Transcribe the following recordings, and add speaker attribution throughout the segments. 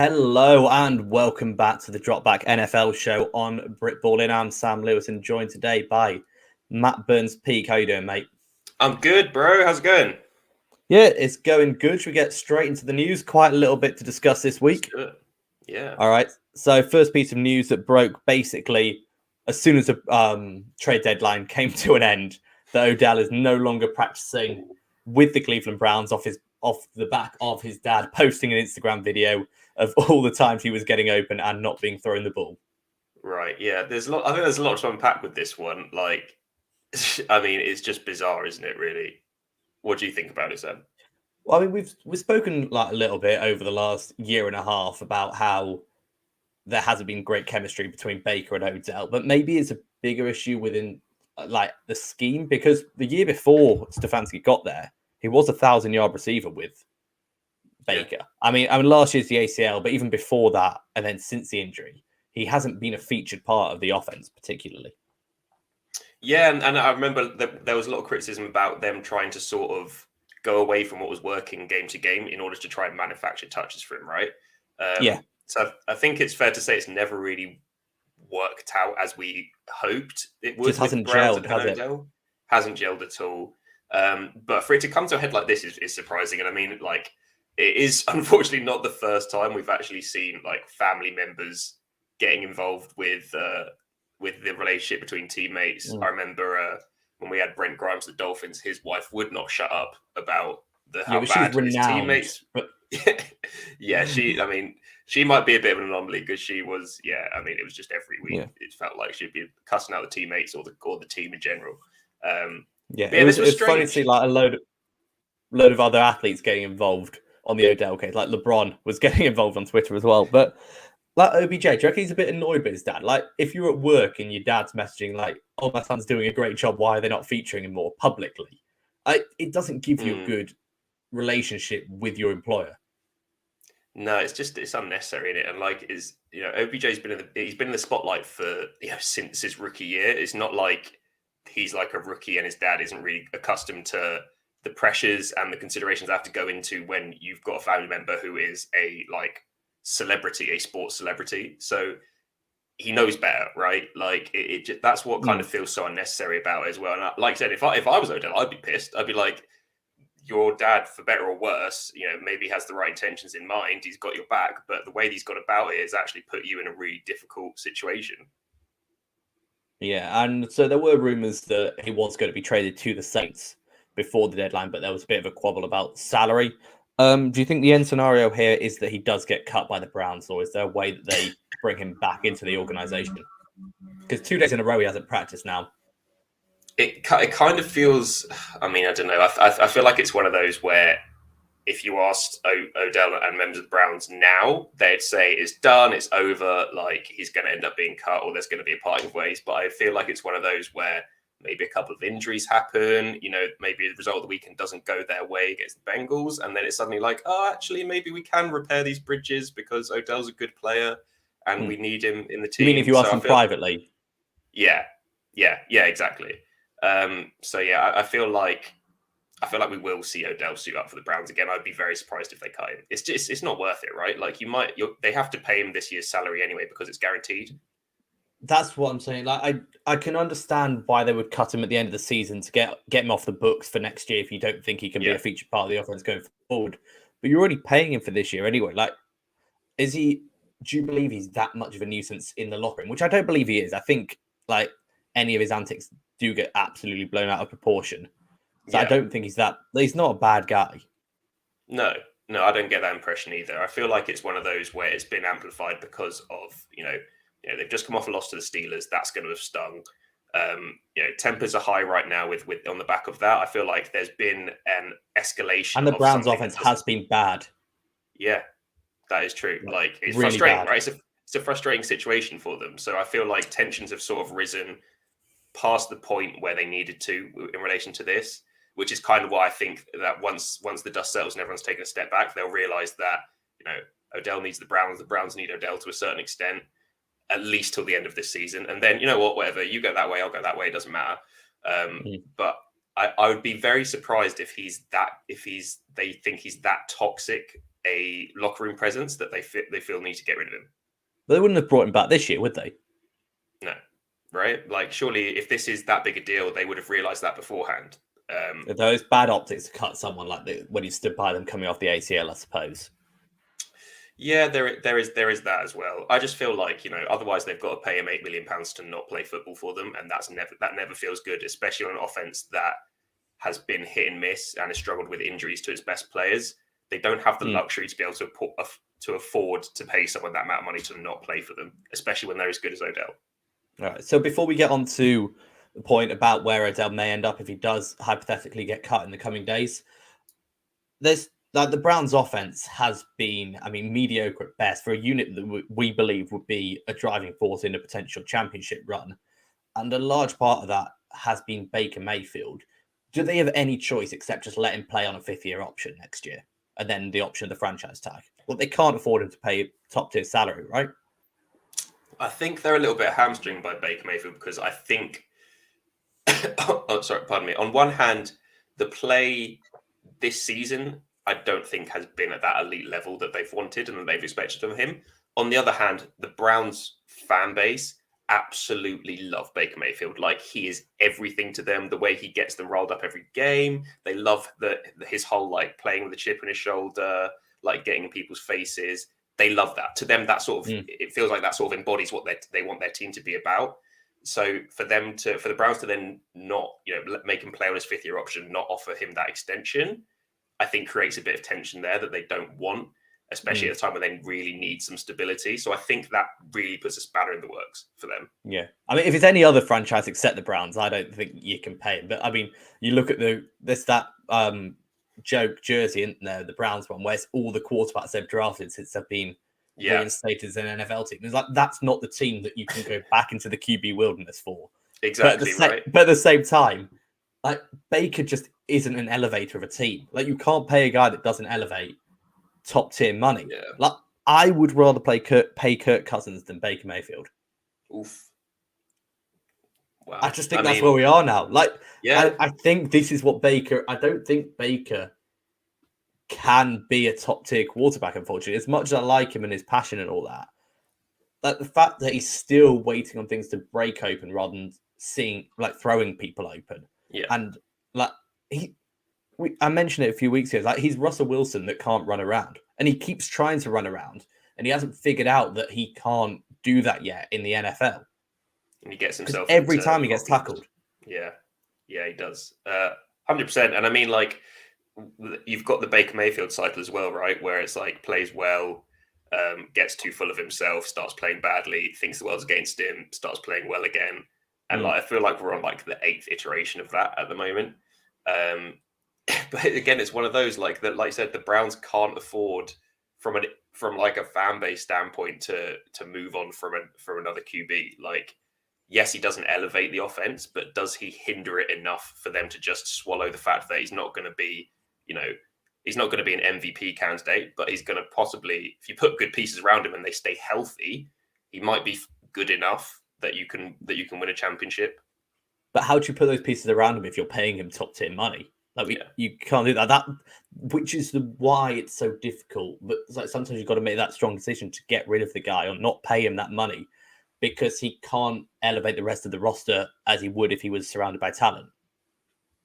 Speaker 1: Hello and welcome back to the Dropback NFL show on Britballing. I'm Sam Lewis and joined today by Matt Burns Peak. How you doing, mate?
Speaker 2: I'm good, bro. How's it going?
Speaker 1: Yeah, it's going good. Should we get straight into the news? Quite a little bit to discuss this week.
Speaker 2: Let's do it. Yeah.
Speaker 1: All right. So first piece of news that broke basically as soon as the trade deadline came to an end, that Odell is no longer practicing with the Cleveland Browns off the back of his dad posting an Instagram video of all the times he was getting open and not being thrown the ball.
Speaker 2: Right. Yeah. I think there's a lot to unpack with this one. Like, I mean, it's just bizarre, isn't it? Really. What do you think about it, Sam?
Speaker 1: Well, I mean, we've spoken like a little bit over the last year and a half about how there hasn't been great chemistry between Baker and Odell, but maybe it's a bigger issue within like the scheme, because the year before Stefanski got there, he was 1,000-yard receiver with Baker. Yeah. I mean, last year's the ACL, but even before that, and then since the injury, he hasn't been a featured part of the offense particularly.
Speaker 2: Yeah, and I remember that there was a lot of criticism about them trying to sort of go away from what was working game to game in order to try and manufacture touches for him, right?
Speaker 1: Yeah.
Speaker 2: So I think it's fair to say it's never really worked out as we hoped it would.
Speaker 1: Just hasn't gelled, has it?
Speaker 2: Hasn't gelled at all. But for it to come to a head like this is surprising. And I mean, like, it is unfortunately not the first time we've actually seen like family members getting involved with the relationship between teammates. I remember when we had Brent Grimes, the Dolphins, his wife would not shut up about how bad his teammates. But... yeah, she might be a bit of an anomaly because she was. Yeah, I mean, it was just every week. Yeah. It felt like she'd be cussing out the teammates or the team in general.
Speaker 1: It was funny to see like a load of other athletes getting involved on the Odell case. Like LeBron was getting involved on Twitter as well. But like OBJ, do you reckon he's a bit annoyed by his dad? Like if you're at work and your dad's messaging like, "Oh, my son's doing a great job. Why are they not featuring him more publicly?" It doesn't give you a good relationship with your employer.
Speaker 2: No, it's unnecessary in it, and like OBJ's been in the spotlight for since his rookie year. It's not like he's like a rookie and his dad isn't really accustomed to the pressures and the considerations I have to go into when you've got a family member who is a celebrity, a sports celebrity. So he knows better, right? Like that's what kind of feels so unnecessary about it as well. And like I said, if I was Odell, I'd be pissed. I'd be like, your dad, for better or worse, maybe has the right intentions in mind. He's got your back, but the way he's gone about it has actually put you in a really difficult situation.
Speaker 1: Yeah, and so there were rumors that he was going to be traded to the Saints before the deadline, but there was a bit of a quabble about salary. Do you think the end scenario here is that he does get cut by the Browns, or is there a way that they bring him back into the organization? Because 2 days in a row he hasn't practiced now.
Speaker 2: It kind of feels, I mean, I don't know. I feel like it's one of those where if you asked Odell and members of the Browns now, they'd say it's done, it's over, like he's going to end up being cut or there's going to be a parting of ways. But I feel like it's one of those where maybe a couple of injuries happen, maybe the result of the weekend doesn't go their way against the Bengals. And then it's suddenly like, oh, actually, maybe we can repair these bridges because Odell's a good player and we need him in the team.
Speaker 1: You mean if you ask him privately?
Speaker 2: Yeah, exactly. I feel like we will see Odell suit up for the Browns again. I'd be very surprised if they cut him. It's not worth it, right? Like they have to pay him this year's salary anyway because it's guaranteed.
Speaker 1: That's what I'm saying. Like I can understand why they would cut him at the end of the season to get him off the books for next year if you don't think he can be a featured part of the offense going forward. But you're already paying him for this year anyway. Like, do you believe he's that much of a nuisance in the locker room? Which I don't believe he is. I think like any of his antics do get absolutely blown out of proportion. So I don't think he's not a bad guy.
Speaker 2: No, I don't get that impression either. I feel like it's one of those where it's been amplified because of, they've just come off a loss to the Steelers. That's going to have stung. Tempers are high right now with on the back of that. I feel like there's been an escalation.
Speaker 1: And the Browns offense has been bad.
Speaker 2: Yeah, that is true. Like it's
Speaker 1: really
Speaker 2: frustrating,
Speaker 1: bad.
Speaker 2: right? It's a frustrating situation for them. So I feel like tensions have sort of risen past the point where they needed to in relation to this, which is kind of why I think that once the dust settles and everyone's taken a step back, they'll realize that, Odell needs the Browns need Odell to a certain extent, at least till the end of this season. And then, whatever, you go that way, I'll go that way, it doesn't matter. But I would be very surprised if they think he's that toxic a locker room presence that they feel need to get rid of him.
Speaker 1: But they wouldn't have brought him back this year, would they?
Speaker 2: No, right? Like, surely if this is that big a deal, they would have realised that beforehand.
Speaker 1: Those bad optics to cut someone like when he stood by them coming off the ACL, I suppose.
Speaker 2: Yeah, there is that as well. I just feel like, otherwise they've got to pay him £8 million to not play football for them, and that never feels good, especially on an offense that has been hit and miss and has struggled with injuries to its best players. They don't have the luxury to be able to afford to pay someone that amount of money to not play for them, especially when they're as good as Odell.
Speaker 1: All right. So before we get on to the point about where Odell may end up if he does hypothetically get cut in the coming days, there's like the Browns' offense has been, mediocre at best for a unit that we believe would be a driving force in a potential championship run. And a large part of that has been Baker Mayfield. Do they have any choice except just let him play on a fifth-year option next year? And then the option of the franchise tag? Well, they can't afford him to pay a top-tier salary, right?
Speaker 2: I think they're a little bit hamstringed by Baker Mayfield because I think... pardon me. On one hand, the play this season, I don't think has been at that elite level that they've wanted and that they've expected of him. On the other hand, the Browns fan base absolutely love Baker Mayfield. Like, he is everything to them. The way he gets them rolled up every game, they love his whole like playing with a chip on his shoulder, like getting in people's faces. They love that. To them, that sort of it feels like that sort of embodies what they want their team to be about. So for the Browns to then not make him play on his fifth-year option, not offer him that extension, I think creates a bit of tension there that they don't want, especially at a time when they really need some stability. So I think that really puts a spanner in the works for them.
Speaker 1: Yeah. If it's any other franchise except the Browns, I don't think you can pay him. But you look at that joke jersey, isn't there, the Browns one, where it's all the quarterbacks they've drafted since they've been reinstated as an NFL team. It's like, that's not the team that you can go back into the QB wilderness for.
Speaker 2: Exactly, right.
Speaker 1: But at the same time, like, Baker just isn't an elevator of a team. Like, you can't pay a guy that doesn't elevate top tier money.
Speaker 2: Yeah.
Speaker 1: Like, I would rather pay Kirk Cousins than Baker Mayfield.
Speaker 2: Oof. Wow.
Speaker 1: I just think that's where we are now. Like,
Speaker 2: yeah,
Speaker 1: I think this is what Baker. I don't think Baker can be a top tier quarterback, unfortunately. As much as I like him and his passion and all that, like the fact that he's still waiting on things to break open rather than throwing people open.
Speaker 2: Yeah.
Speaker 1: And like I mentioned it a few weeks ago. Like, he's Russell Wilson that can't run around, and he keeps trying to run around, and he hasn't figured out that he can't do that yet in the NFL.
Speaker 2: And he gets himself
Speaker 1: every time he gets tackled.
Speaker 2: Yeah, he does. 100%. And I mean, like, you've got the Baker Mayfield cycle as well, right? Where it's like plays well, gets too full of himself, starts playing badly, thinks the world's against him, starts playing well again. And like, I feel like we're on like the 8th iteration of that at the moment. But again, it's one of those like that. Like I said, the Browns can't afford from like a fan base standpoint to move on from another QB. Like, yes, he doesn't elevate the offense, but does he hinder it enough for them to just swallow the fact that he's not going to be, he's not going to be an MVP candidate, but he's going to possibly, if you put good pieces around him and they stay healthy, he might be good enough that you can win a championship.
Speaker 1: But how do you put those pieces around him if you're paying him top tier money? Like, you can't do that. That, which is why it's so difficult. But it's like, sometimes you've got to make that strong decision to get rid of the guy or not pay him that money, because he can't elevate the rest of the roster as he would if he was surrounded by talent.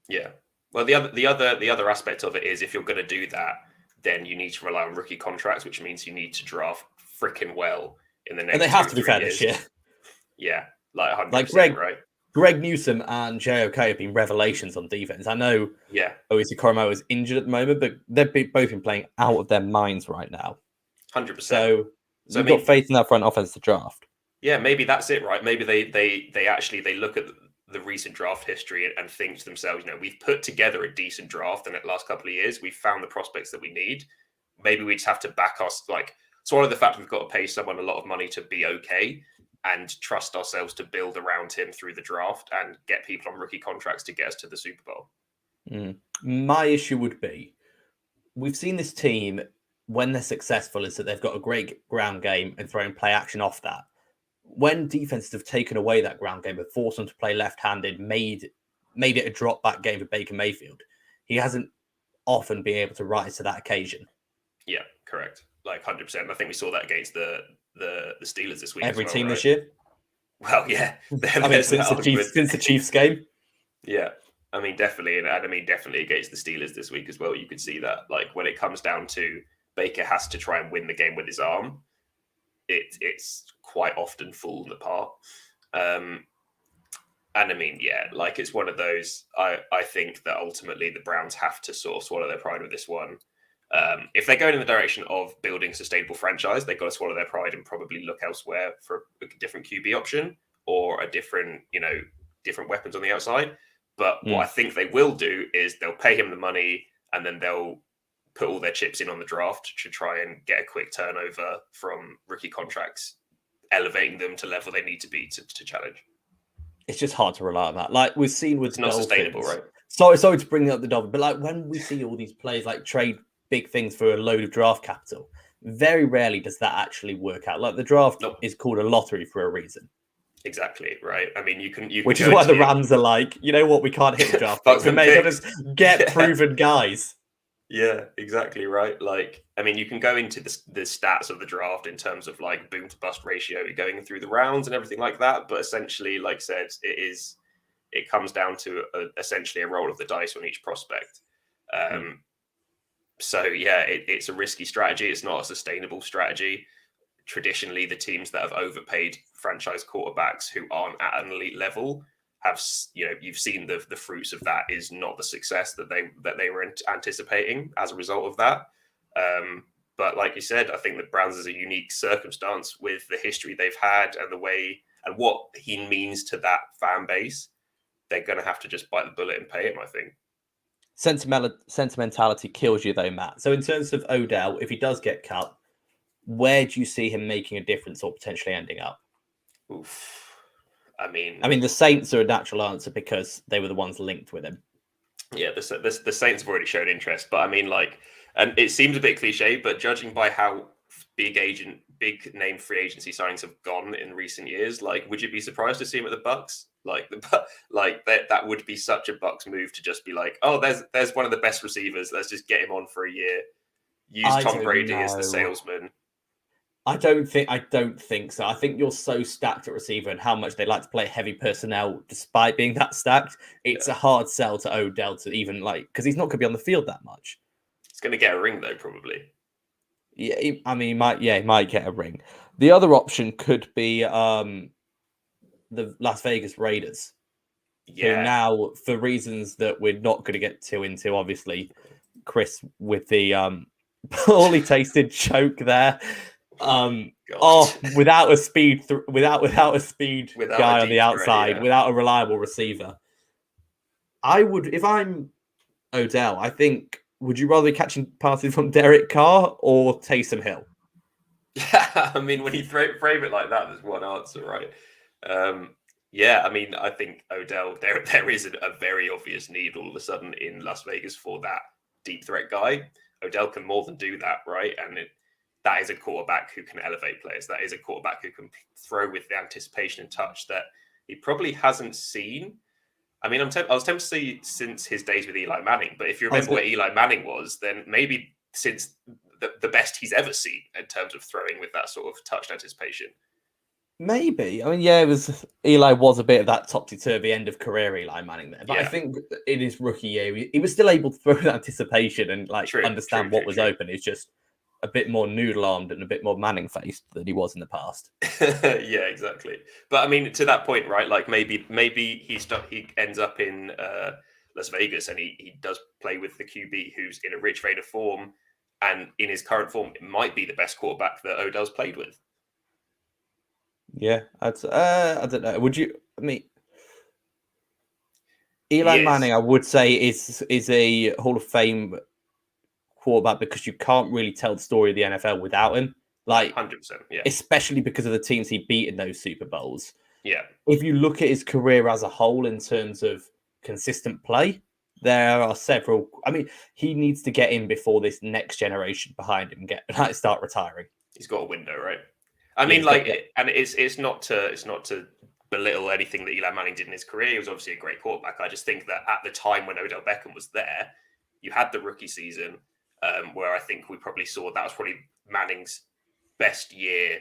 Speaker 2: Yeah. Well, the other aspect of it is, if you're going to do that, then you need to rely on rookie contracts, which means you need to draft freaking well in the next.
Speaker 1: And they have to be fair this year.
Speaker 2: Yeah, like 100%,
Speaker 1: like
Speaker 2: right?
Speaker 1: Greg Newsome and JOK have been revelations on defense. I know.
Speaker 2: Yeah.
Speaker 1: Obviously, Coromo is injured at the moment, but they've both been playing out of their minds right now.
Speaker 2: 100%.
Speaker 1: So you've got faith in that front offense to draft.
Speaker 2: Yeah, maybe that's it, right? Maybe they look at the recent draft history and think to themselves, we've put together a decent draft in the last couple of years. We've found the prospects that we need. Maybe we just have to back us, like, swallow the fact we've got to pay someone a lot of money to be okay, and trust ourselves to build around him through the draft and get people on rookie contracts to get us to the Super Bowl.
Speaker 1: My issue would be, we've seen this team, when they're successful, is that they've got a great ground game and throwing play action off that. When defenses have taken away that ground game and forced them to play left-handed, made it a drop-back game for Baker Mayfield, he hasn't often been able to rise to that occasion.
Speaker 2: Yeah, correct. Like 100%. I think we saw that against the Steelers this week as
Speaker 1: Every
Speaker 2: well,
Speaker 1: team
Speaker 2: right?
Speaker 1: this year.
Speaker 2: Well, yeah,
Speaker 1: I mean,
Speaker 2: there's that argument.
Speaker 1: Since the Chiefs game.
Speaker 2: Yeah, I mean, definitely, and I mean, definitely against the Steelers this week as well. You could see that, like, when it comes down to Baker has to try and win the game with his arm, it's quite often fallen apart. And I mean, yeah, like it's one of those. I think that ultimately the Browns have to sort of swallow their pride with this one. If they're going in the direction of building a sustainable franchise, they've got to swallow their pride and probably look elsewhere for a different QB option or a different, different weapons on the outside. But what I think they will do is they'll pay him the money and then they'll put all their chips in on the draft to try and get a quick turnover from rookie contracts, elevating them to level they need to be to challenge.
Speaker 1: It's just hard to rely on that. Like we've seen with
Speaker 2: it's not sustainable, right?
Speaker 1: Sorry to bring up the Dolphins, but like when we see all these players like trade big things for a load of draft capital, very rarely does that actually work out. Like the draft is called a lottery for a reason.
Speaker 2: Exactly, right. I mean, you can
Speaker 1: which is why the Rams are like, you know what, we can't hit the draft picks. We may just get proven guys.
Speaker 2: Yeah, exactly right. Like, I mean, you can go into the stats of the draft in terms of like boom to bust ratio going through the rounds and everything like that. But essentially, like I said, it comes down to essentially a roll of the dice on each prospect. So yeah, it's a risky strategy. It's not a sustainable strategy. Traditionally, the teams that have overpaid franchise quarterbacks who aren't at an elite level have, you've seen the fruits of that is not the success that they were anticipating as a result of that. But like you said, I think the Browns is a unique circumstance with the history they've had and the way and what he means to that fan base. They're going to have to just bite the bullet and pay him, I think.
Speaker 1: Sentimentality kills you though, Matt. So in terms of Odell, if he does get cut, where do you see him making a difference or potentially ending up?
Speaker 2: Oof. I mean,
Speaker 1: the Saints are a natural answer because they were the ones linked with him.
Speaker 2: Yeah, the Saints have already shown interest, but I mean, like, and it seems a bit cliche, but judging by how big name free agency signings have gone in recent years, like, would you be surprised to see him at the Bucks? Like, that would be such a Bucks move to just be like, oh, there's one of the best receivers. Let's just get him on for a year. Use Tom Brady as the salesman.
Speaker 1: I don't think so. I think you're so stacked at receiver and how much they like to play heavy personnel despite being that stacked. It's a hard sell to Odell to even because he's not going to be on the field that much.
Speaker 2: He's going to get a ring though, probably.
Speaker 1: Yeah, he might get a ring. The other option could be the Las Vegas Raiders.
Speaker 2: Yeah.
Speaker 1: Who now, for reasons that we're not going to get too into, obviously, Chris with the poorly tasted choke there. Without a speed guy on the outside, without a reliable receiver. I would, if I'm Odell, I think, would you rather be catching passes from Derek Carr or Taysom Hill?
Speaker 2: Yeah, I mean, when you frame it like that, there's one answer, right? Yeah, I mean, I think Odell, there is a very obvious need all of a sudden in Las Vegas for that deep threat guy. Odell can more than do that, right? And that is a quarterback who can elevate players. That is a quarterback who can throw with the anticipation and touch that he probably hasn't seen. I mean, I was tempted to say since his days with Eli Manning, but if you remember where Eli Manning was, then maybe since the best he's ever seen in terms of throwing with that sort of touched anticipation.
Speaker 1: Maybe. I mean, yeah, Eli was a bit of that topsy-turvy end of career Eli Manning there. But I think in his rookie year, he was still able to throw with anticipation and understand what was open. It's just a bit more noodle-armed and a bit more Manning-faced than he was in the past.
Speaker 2: Yeah, exactly. But I mean, to that point, right? Like maybe he ends up in Las Vegas and he does play with the QB who's in a rich vein of form, and in his current form, it might be the best quarterback that Odell's played with.
Speaker 1: Yeah, I don't know. Would you? I mean, Eli Manning, I would say is a Hall of Fame quarterback because you can't really tell the story of the NFL without him. Like
Speaker 2: 100%, yeah.
Speaker 1: Especially because of the teams he beat in those Super Bowls.
Speaker 2: Yeah.
Speaker 1: If you look at his career as a whole in terms of consistent play, there are several. I mean, he needs to get in before this next generation behind him start retiring.
Speaker 2: He's got a window, right? I mean, and it's not to belittle anything that Eli Manning did in his career. He was obviously a great quarterback. I just think that at the time when Odell Beckham was there, you had the rookie season. where I think we probably saw that was probably Manning's best year.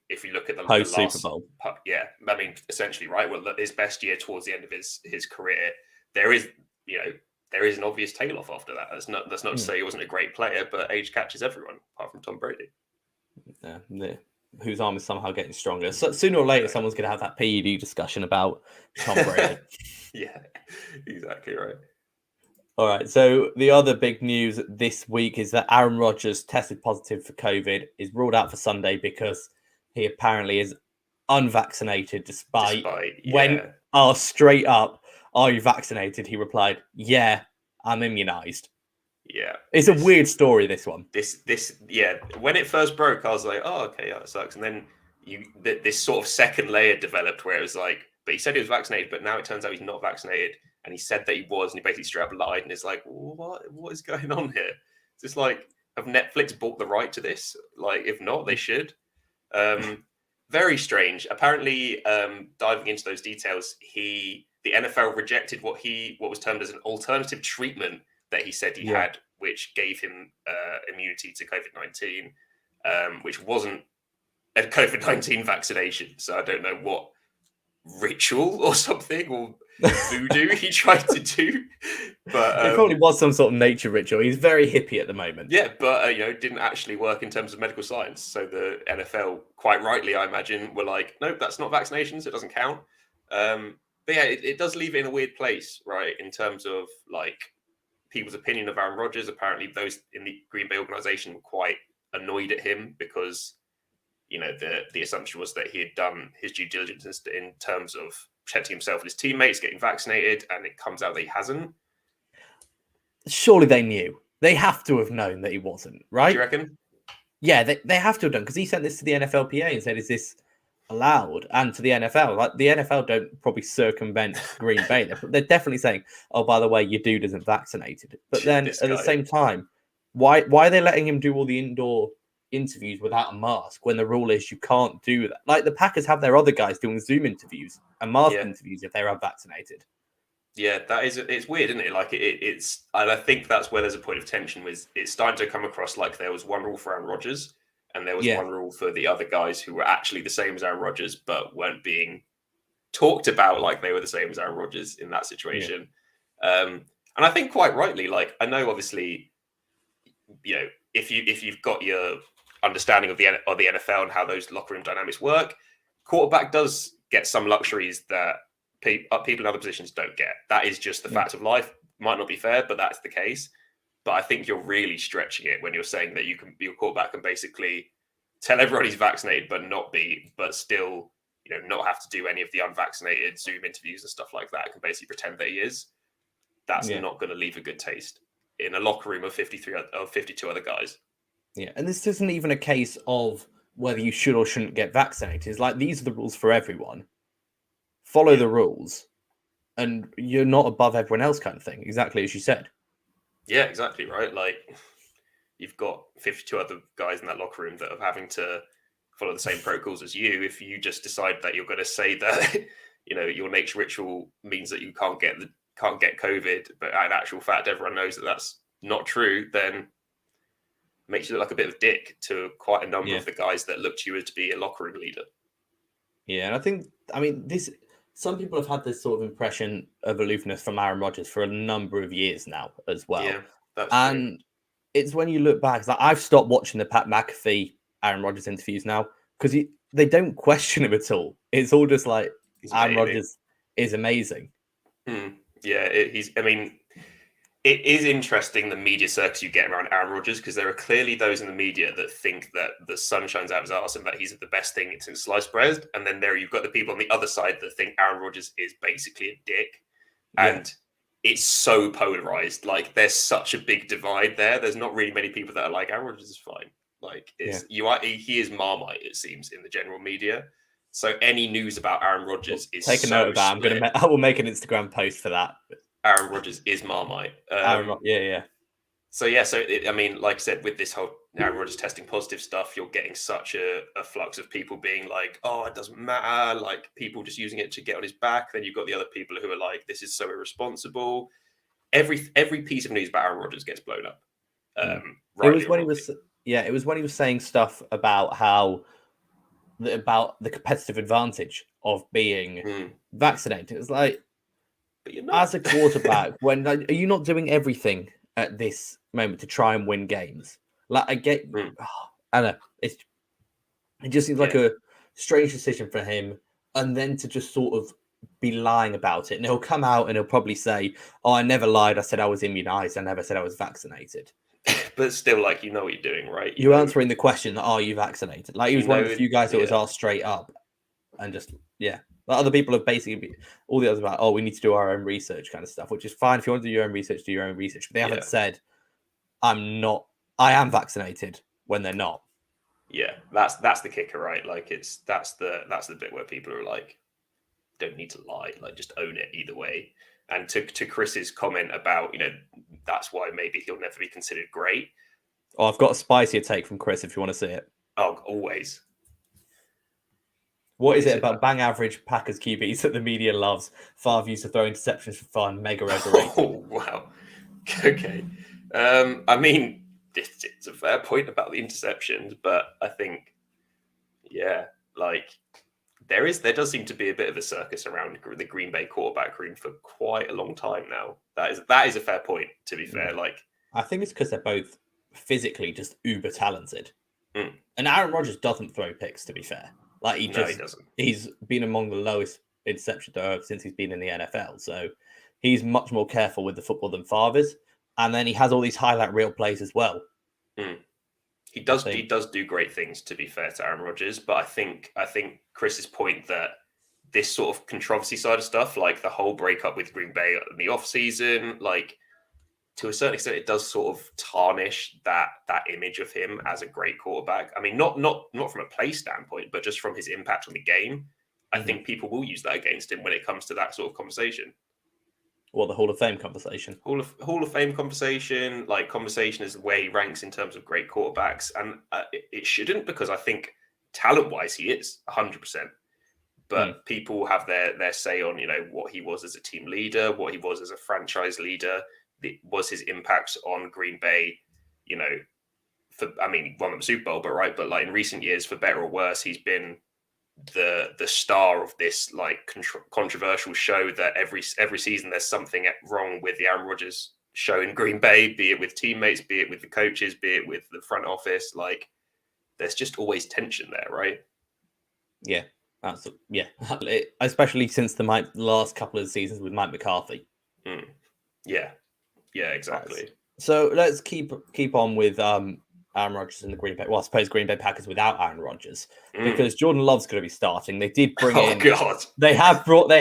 Speaker 2: If you look at the
Speaker 1: Post
Speaker 2: last
Speaker 1: Super Bowl.
Speaker 2: Yeah, I mean, essentially, right? Well, his best year towards the end of his career, there is an obvious tail off after that. That's not to say he wasn't a great player, but age catches everyone, apart from Tom Brady.
Speaker 1: Yeah, whose arm is somehow getting stronger. So sooner or later, someone's going to have that PED discussion about Tom Brady.
Speaker 2: Yeah, exactly right.
Speaker 1: All right. So the other big news this week is that Aaron Rodgers tested positive for COVID, is ruled out for Sunday because he apparently is unvaccinated. Despite when asked straight up, "Are you vaccinated?" he replied, "Yeah, I'm immunized."
Speaker 2: Yeah,
Speaker 1: it's a weird story. This one.
Speaker 2: When it first broke, I was like, "Oh, okay, yeah, that sucks." And then this sort of second layer developed where it was like, but he said he was vaccinated, but now it turns out he's not vaccinated. And he said that he was, and he basically straight up lied. And it's like, what is going on here? It's just like, have Netflix bought the right to this? Like, if not, they should. Very strange. Apparently, diving into those details, the NFL rejected what was termed as an alternative treatment that he said he had, which gave him immunity to COVID-19, which wasn't a COVID-19 vaccination. So I don't know what ritual or something or voodoo he tried to do, but
Speaker 1: it probably was some sort of nature ritual. He's very hippie at the moment.
Speaker 2: Yeah, but didn't actually work in terms of medical science. So the NFL, quite rightly, I imagine, were like, nope, that's not vaccinations. It doesn't count. But yeah, it does leave it in a weird place, right? In terms of like people's opinion of Aaron Rodgers. Apparently, those in the Green Bay organization were quite annoyed at him because the assumption was that he had done his due diligence in terms of protecting himself and his teammates, getting vaccinated, and it comes out that he hasn't.
Speaker 1: Surely they knew. They have to have known that he wasn't, right?
Speaker 2: Do you reckon?
Speaker 1: Yeah, they have to have done, because he sent this to the NFLPA and said, "Is this allowed?" And to the NFL, like the NFL don't probably circumvent Green Bay. They're definitely saying, "Oh, by the way, your dude isn't vaccinated." But then at the same time, why are they letting him do all the indoor interviews without a mask when the rule is you can't do that? Like the Packers have their other guys doing Zoom interviews and mask interviews if they're unvaccinated.
Speaker 2: Yeah, it's weird, isn't it? Like it's, and I think that's where there's a point of tension. It's starting to come across like there was one rule for Aaron Rodgers and there was one rule for the other guys who were actually the same as Aaron Rodgers, but weren't being talked about like they were the same as Aaron Rodgers in that situation. And I think quite rightly, like I know obviously, if you've got your understanding of the NFL and how those locker room dynamics work, quarterback does get some luxuries that people in other positions don't get. That is just the fact of life. Might not be fair, but that's the case. But I think you're really stretching it when you're saying that your quarterback can basically tell everyone he's vaccinated, but still, not have to do any of the unvaccinated Zoom interviews and stuff like that. It can basically pretend that he is. That's not going to leave a good taste in a locker room of 52 other guys.
Speaker 1: Yeah, and this isn't even a case of whether you should or shouldn't get vaccinated. It's like, these are the rules for everyone. Follow the rules, and you're not above everyone else, kind of thing. Exactly as you said.
Speaker 2: Yeah, exactly right. Like you've got 52 other guys in that locker room that are having to follow the same protocols as you. If you just decide that you're going to say that your nature ritual means that you can't get COVID, but in actual fact everyone knows that that's not true, then makes you look like a bit of a dick to quite a number of the guys that look to you as to be a locker room leader.
Speaker 1: Yeah, and I mean, some people have had this sort of impression of aloofness from Aaron Rodgers for a number of years now as well.
Speaker 2: Yeah, that's
Speaker 1: true. It's when you look back, it's like I've stopped watching the Pat McAfee Aaron Rodgers interviews now because they don't question him at all. It's all just like Aaron Rodgers is amazing.
Speaker 2: Yeah, it is interesting the media circus you get around Aaron Rodgers, because there are clearly those in the media that think that the sun shines out of his arse and that he's the best thing since sliced bread. And then you've got the people on the other side that think Aaron Rodgers is basically a dick. And it's so polarized. Like there's such a big divide there. There's not really many people that are like, Aaron Rodgers is fine. Like he is Marmite, it seems, in the general media. So any news about Aaron Rodgers is
Speaker 1: take a note of that. I will make an Instagram post for that.
Speaker 2: Aaron Rodgers is Marmite. So like I said, with this whole Aaron Rodgers testing positive stuff, you're getting such a flux of people being like, "Oh, it doesn't matter." Like people just using it to get on his back. Then you've got the other people who are like, "This is so irresponsible." Every piece of news about Aaron Rodgers gets blown up.
Speaker 1: It
Speaker 2: Rightly
Speaker 1: was
Speaker 2: or
Speaker 1: when he
Speaker 2: wrongly.
Speaker 1: was, it was when he was saying stuff about how about the competitive advantage of being vaccinated. It's like,
Speaker 2: But you're not.
Speaker 1: as a quarterback, when are you not doing everything at this moment to try and win games? Like, I get, I don't know, it just seems like a strange decision for him, and then to just sort of be lying about it. And he'll come out and he'll probably say, "Oh, I never lied. I said I was immunized. I never said I was vaccinated."
Speaker 2: But still, like, you know what you're doing, right?
Speaker 1: You're answering the question, "Are you vaccinated?" Like, he was one of the few guys that was asked straight up, and just Like, other people have basically all the others about, "Oh, we need to do our own research," kind of stuff, which is fine. If you want to do your own research, do your own research. But they haven't said, I am vaccinated, when they're not.
Speaker 2: Yeah, that's the kicker, right? Like, that's the bit where people are like, don't need to lie, like, just own it either way. And to Chris's comment about, that's why maybe he'll never be considered great.
Speaker 1: Oh, I've got a spicier take from Chris if you want to see it.
Speaker 2: Oh, always.
Speaker 1: What is it about bang average Packers QBs that the media loves? Favre used to throw interceptions for fun, mega overrated.
Speaker 2: Oh, wow. Okay. I mean, it's a fair point about the interceptions, but I think, like, there does seem to be a bit of a circus around the Green Bay quarterback room for quite a long time now. That is a fair point, to be fair. Like,
Speaker 1: I think it's because they're both physically just uber talented. And Aaron Rodgers doesn't throw picks, to be fair. Like, he doesn't. He's been among the lowest interception thrower since he's been in the NFL. So he's much more careful with the football than Favre is. And then he has all these highlight reel plays as well.
Speaker 2: He does do great things, to be fair to Aaron Rodgers. But I think Chris's point that this sort of controversy side of stuff, like the whole breakup with Green Bay in the offseason, like, to a certain extent, it does sort of tarnish that image of him as a great quarterback. I mean, not from a play standpoint, but just from his impact on the game. I think people will use that against him when it comes to that sort of conversation.
Speaker 1: Well, the Hall of Fame conversation.
Speaker 2: Hall of Fame conversation, like, conversation is where he ranks in terms of great quarterbacks. And it shouldn't, because I think talent-wise he is 100%. But people have their say on, what he was as a team leader, what he was as a franchise leader, was his impact on Green Bay, he won the Super Bowl, but like in recent years, for better or worse, he's been the star of this, like, controversial show that every season there's something wrong with the Aaron Rodgers show in Green Bay, be it with teammates, be it with the coaches, be it with the front office. Like, there's just always tension there, right?
Speaker 1: Yeah, especially since the last couple of seasons with Mike McCarthy.
Speaker 2: Yeah, exactly.
Speaker 1: Right. So let's keep on with Aaron Rodgers in the Green Bay. Well, I suppose Green Bay Packers without Aaron Rodgers, because Jordan Love's going to be starting. They did bring in.
Speaker 2: God!
Speaker 1: They have brought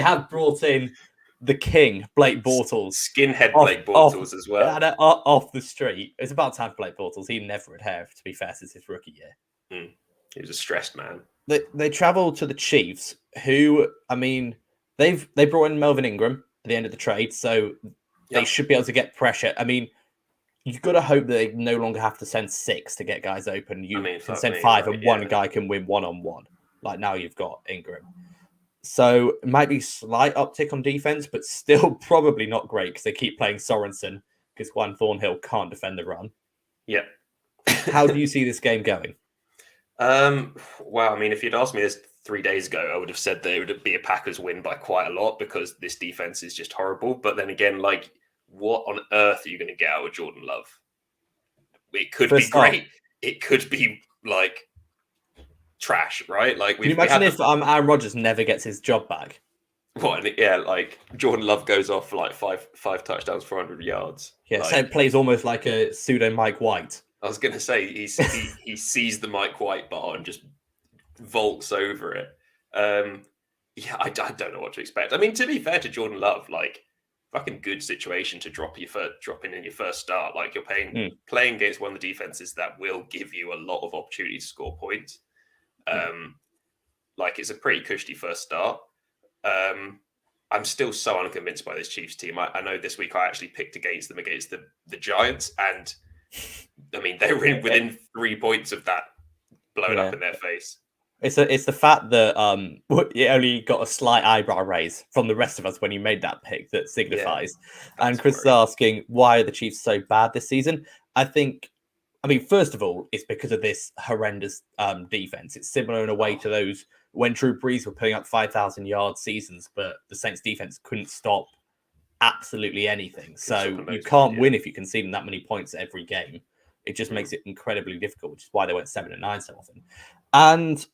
Speaker 1: in the king, Blake Bortles,
Speaker 2: skinhead Blake Bortles as well,
Speaker 1: off the street. It's about time for Blake Bortles. He never had hair, to be fair, since his rookie year.
Speaker 2: He was a stressed man.
Speaker 1: They travel to the Chiefs, who, I mean, they brought in Melvin Ingram at the end of the trade, so they should be able to get pressure. I mean, you've got to hope that they no longer have to send 6 to get guys open. You can send 5 and one guy can win one-on-one. Like, now you've got Ingram. So it might be slight uptick on defense, but still probably not great, because they keep playing Sorensen, because Juan Thornhill can't defend the run.
Speaker 2: Yeah.
Speaker 1: How do you see this game going?
Speaker 2: Well, I mean, if you'd asked me this 3 days ago, I would have said that it would be a Packers win by quite a lot, because this defense is just horrible. But then again, like, what on earth are you going to get out of Jordan Love? It could be great. It could be, like, trash, right? Like,
Speaker 1: can you imagine if Aaron Rodgers never gets his job back?
Speaker 2: What? Yeah, like, Jordan Love goes off for like five touchdowns, 400 yards.
Speaker 1: Yeah,
Speaker 2: like,
Speaker 1: so it plays almost like a pseudo Mike White.
Speaker 2: I was going to say he sees the Mike White bar and just vaults over it. I don't know what to expect. I mean, to be fair to Jordan Love, like, fucking good situation to drop in your first start. Like, you're playing against one of the defenses that will give you a lot of opportunity to score points. Like, it's a pretty cushy first start. I'm still so unconvinced by this Chiefs team. I know this week I actually picked against them against the Giants, and I mean, they were within 3 points of that blown up in their face.
Speaker 1: It's the fact that it only got a slight eyebrow raise from the rest of us when you made that pick that signifies. And Chris is asking, why are the Chiefs so bad this season? I think, first of all, it's because of this horrendous defense. It's similar in a way to those when Drew Brees were putting up 5,000 yard seasons, but the Saints defense couldn't stop absolutely anything. So you can't win if you concede that many points every game. It just makes it incredibly difficult, which is why they went 7-9 so often. And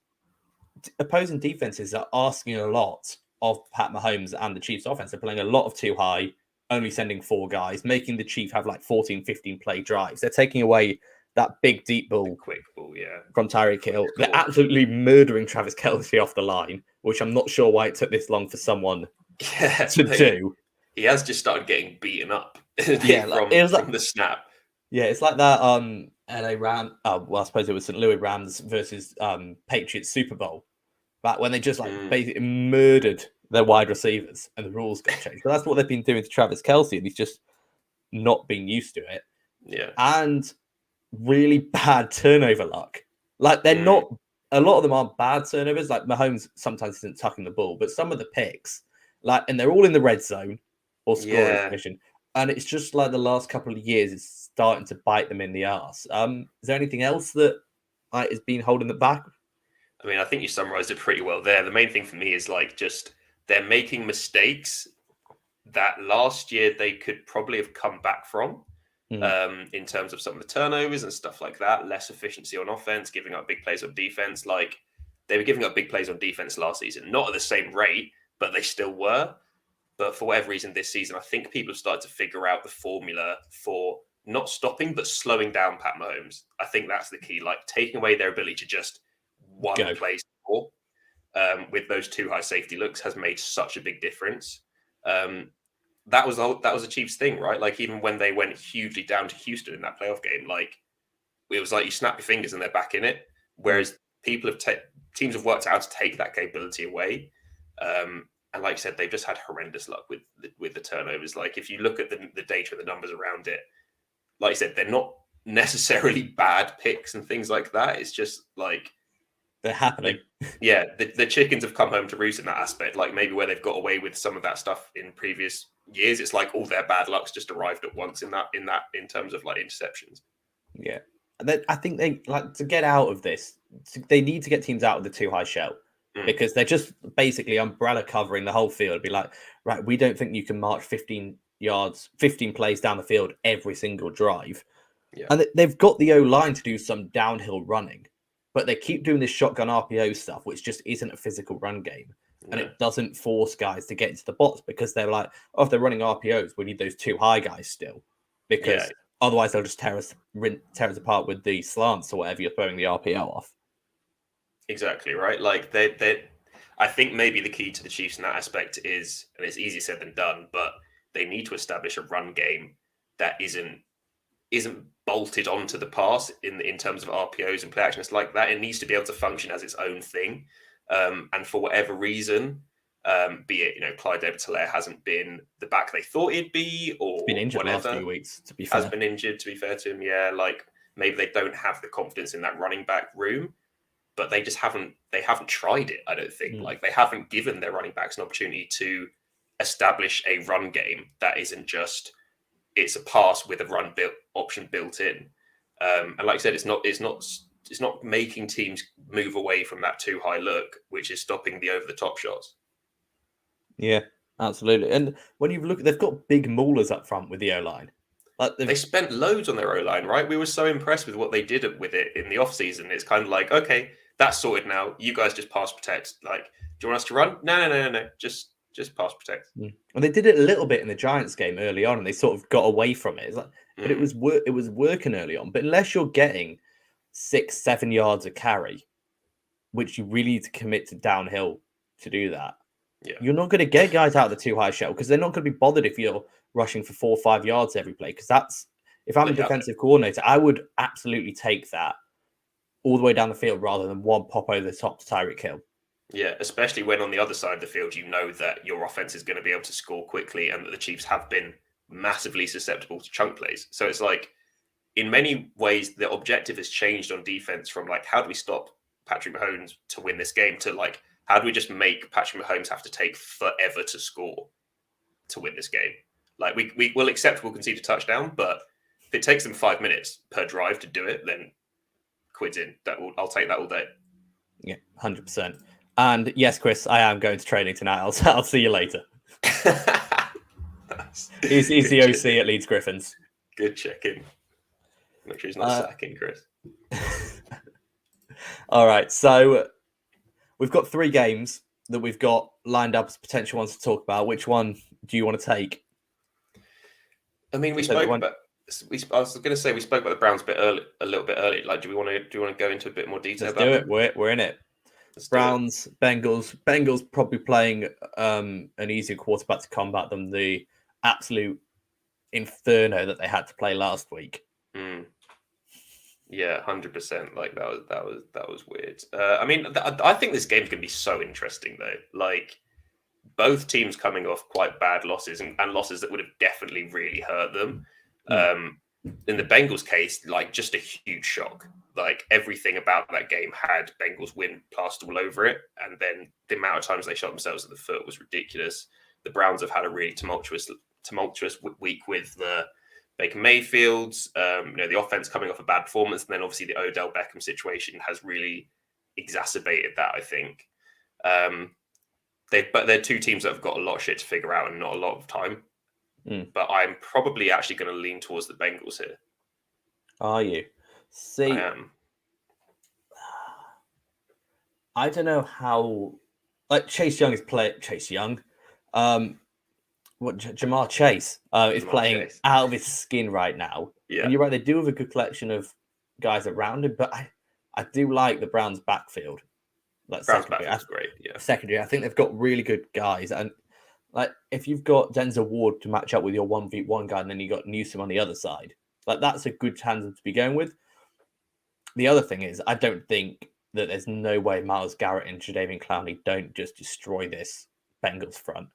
Speaker 1: opposing defenses are asking a lot of Pat Mahomes and the Chiefs offense. They're playing a lot of too high, only sending 4 guys, making the Chiefs have like 14, 15 play drives. They're taking away that big deep ball,
Speaker 2: quick ball,
Speaker 1: from Tyreek Hill. They're absolutely murdering Travis Kelce off the line, which I'm not sure why it took this long for someone to do.
Speaker 2: He has just started getting beaten up from the snap.
Speaker 1: Yeah, it's like that LA Rams. Well, I suppose it was St. Louis Rams versus Patriots Super Bowl, back when they just basically murdered their wide receivers and the rules got changed. But that's what they've been doing to Travis Kelce, and he's just not been used to it.
Speaker 2: Yeah,
Speaker 1: and really bad turnover luck. Like they're not. A lot of them aren't bad turnovers. Like Mahomes sometimes isn't tucking the ball, but some of the picks, and they're all in the red zone or scoring position. And it's just like the last couple of years, it's starting to bite them in the arse. Is there anything else that has been holding them back?
Speaker 2: I think you summarized it pretty well there. The main thing for me is just they're making mistakes that last year they could probably have come back from in terms of some of the turnovers and stuff like that. Less efficiency on offense, giving up big plays on defense. Like they were giving up big plays on defense last season, not at the same rate, but they still were. But for whatever reason this season, I think people have started to figure out the formula for not stopping, but slowing down Pat Mahomes. I think that's the key, like taking away their ability to just one play score with those 2 high safety looks has made such a big difference. That was the Chiefs thing, right? Like even when they went hugely down to Houston in that playoff game, like it was like you snap your fingers and they're back in it. Whereas teams have worked out to take that capability away. And like you said, they've just had horrendous luck with the turnovers. Like if you look at the data and the numbers around it, like you said, they're not necessarily bad picks and things like that. It's just like
Speaker 1: they're happening.
Speaker 2: The chickens have come home to roost in that aspect. Like maybe where they've got away with some of that stuff in previous years, it's like all their bad luck's just arrived at once in terms of like interceptions.
Speaker 1: Yeah, and I think they to get out of this. They need to get teams out of the too high shell. Because they're just basically umbrella covering the whole field. Be like, right, we don't think you can march 15 plays down the field every single drive. Yeah. And they've got the O-line to do some downhill running, but they keep doing this shotgun RPO stuff, which just isn't a physical run game. And it doesn't force guys to get into the box because they're like, if they're running RPOs, we need those 2 high guys still. Because otherwise they'll just tear us apart with the slants or whatever you're throwing the RPO off.
Speaker 2: Exactly right. Like I think maybe the key to the Chiefs in that aspect is, and it's easier said than done, but they need to establish a run game that isn't bolted onto the pass in terms of RPOs and play action. It's like that. It needs to be able to function as its own thing. And for whatever reason, be it Clyde Edwards-Helaire hasn't been the back they thought he'd be, or
Speaker 1: been injured
Speaker 2: whatever.
Speaker 1: Last few weeks. To be fair,
Speaker 2: has been injured. To be fair to him, yeah. Like maybe they don't have the confidence in that running back room. But they just haven't tried it, I don't think. Like they haven't given their running backs an opportunity to establish a run game that isn't just it's a pass with a run option built in. And like I said, it's not making teams move away from that too high look, which is stopping the over the top shots.
Speaker 1: Yeah, absolutely. And when you look, they've got big maulers up front with the O-line.
Speaker 2: They spent loads on their O-line, right? We were so impressed with what they did with it in the offseason. It's kind of like, okay, that's sorted now. You guys just pass protect. Like, do you want us to run? No. Just pass protect.
Speaker 1: And they did it a little bit in the Giants game early on, and they sort of got away from it. But it was working early on. But unless you're getting 6-7 yards a carry, which you really need to commit to downhill to do that, you're not going to get guys out of the too high shell because they're not going to be bothered if you're rushing for 4 or 5 yards every play. Because if I'm a defensive coordinator, I would absolutely take that all the way down the field rather than one pop over the top to Tyreek Hill.
Speaker 2: Yeah, especially when on the other side of the field, you know that your offense is going to be able to score quickly and that the Chiefs have been massively susceptible to chunk plays. So it's like, in many ways, the objective has changed on defense from like, how do we stop Patrick Mahomes to win this game to like, how do we just make Patrick Mahomes have to take forever to score to win this game? Like we will accept we'll concede a touchdown, but it takes them 5 minutes per drive to do it, then quid's in. I'll take that all day.
Speaker 1: Yeah, 100%. And yes, Chris, I am going to training tonight. I'll see you later. He's the OC at Leeds Griffins.
Speaker 2: Good check-in. Make sure he's not sacking Chris.
Speaker 1: All right, so we've got 3 games that we've got lined up as potential ones to talk about. Which one do you want to take?
Speaker 2: I mean, I was going to say we spoke about the Browns a little bit early. Like, do we want to go into a bit more detail about
Speaker 1: it? We're in it. Browns, Bengals. Bengals probably playing an easier quarterback to combat than the absolute inferno that they had to play last week.
Speaker 2: Yeah, 100%. Like that was weird. I mean, I think this game's gonna be so interesting though. Like, both teams coming off quite bad losses and losses that would have definitely really hurt them. In the Bengals case, like, just a huge shock. Like, everything about that game had Bengals win plastered all over it, and then the amount of times they shot themselves in the foot was ridiculous. The Browns have had a really tumultuous week with the Baker Mayfields, the offense coming off a bad performance, and then obviously the Odell Beckham situation has really exacerbated that, I think. But they're 2 teams that have got a lot of shit to figure out and not a lot of time. But I'm probably actually going to lean towards the Bengals here.
Speaker 1: Are you? See,
Speaker 2: I am.
Speaker 1: I don't know how. Like, Chase Young is playing. Chase Young, Jamar Chase is playing out of his skin right now.
Speaker 2: Yeah,
Speaker 1: and you're right. They do have a good collection of guys around him, but I do like the Browns' backfield.
Speaker 2: Like, Browns' backfield is great. Yeah,
Speaker 1: secondary. I think they've got really good guys, and like, if you've got Denzel Ward to match up with your 1v1 guy, and then you got Newsome on the other side, like, that's a good tandem to be going with. The other thing is, I don't think that there's no way Myles Garrett and Jadeveon Clowney don't just destroy this Bengals front.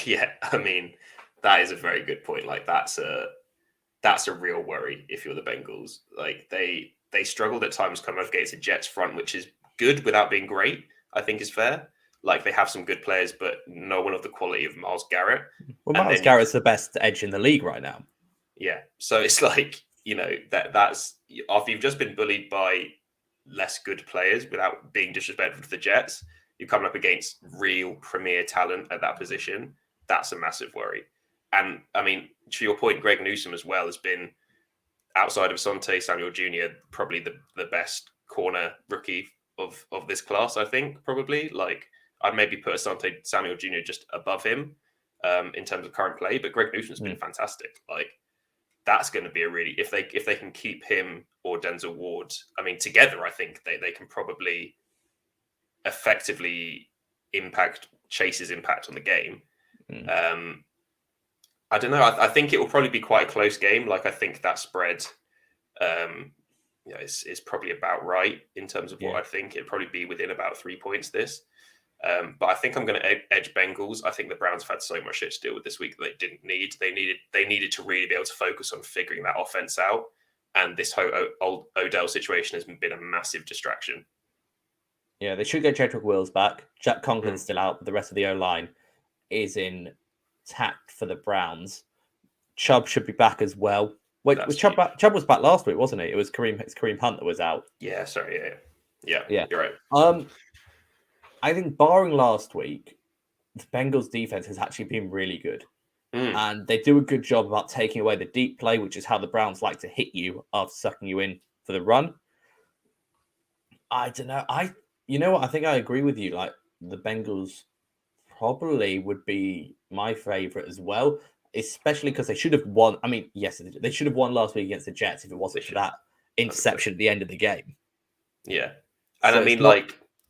Speaker 2: Yeah, I mean, that is a very good point. Like, that's a real worry if you're the Bengals. Like, they struggled at times coming up against the Jets front, which is good without being great, I think is fair. Like, they have some good players, but no one of the quality of Myles Garrett.
Speaker 1: Well, Myles Garrett's the best edge in the league right now.
Speaker 2: Yeah, so it's like, that's after you've just been bullied by less good players without being disrespectful to the Jets, you're coming up against real premier talent at that position. That's a massive worry. And I mean, to your point, Greg Newsome as well has been, outside of Samuel Jr., probably the best corner rookie of this class, I think, probably. Like, I'd maybe put Samuel Jr. just above him in terms of current play, but Greg Newsome's been fantastic. Like, that's going to be a really, if they can keep him or Denzel Ward, I mean, together, I think they can probably effectively impact Chase's impact on the game. I don't know. I think it will probably be quite a close game. Like, I think that spread is probably about right in terms of what I think. It'd probably be within about 3 points this. But I think I'm going to edge Bengals. I think the Browns have had so much shit to deal with this week that they didn't need. They needed to really be able to focus on figuring that offense out. And this whole Odell situation has been a massive distraction.
Speaker 1: Yeah, they should get Jedrick Wills back. Jack Conklin's still out, but the rest of the O-line is intact for the Browns. Chubb should be back as well. Wait, was Chubb back? Chubb was back last week, wasn't he? It was Kareem Hunt that was out.
Speaker 2: Yeah, sorry. Yeah. You're right.
Speaker 1: I think barring last week, the Bengals defense has actually been really good. And they do a good job about taking away the deep play, which is how the Browns like to hit you after sucking you in for the run. I don't know. You know what? I think I agree with you. Like, the Bengals probably would be my favorite as well, especially because they should have won. I mean, yes, they should have won last week against the Jets if it wasn't for that interception at the end of the game.
Speaker 2: Yeah. And so I mean,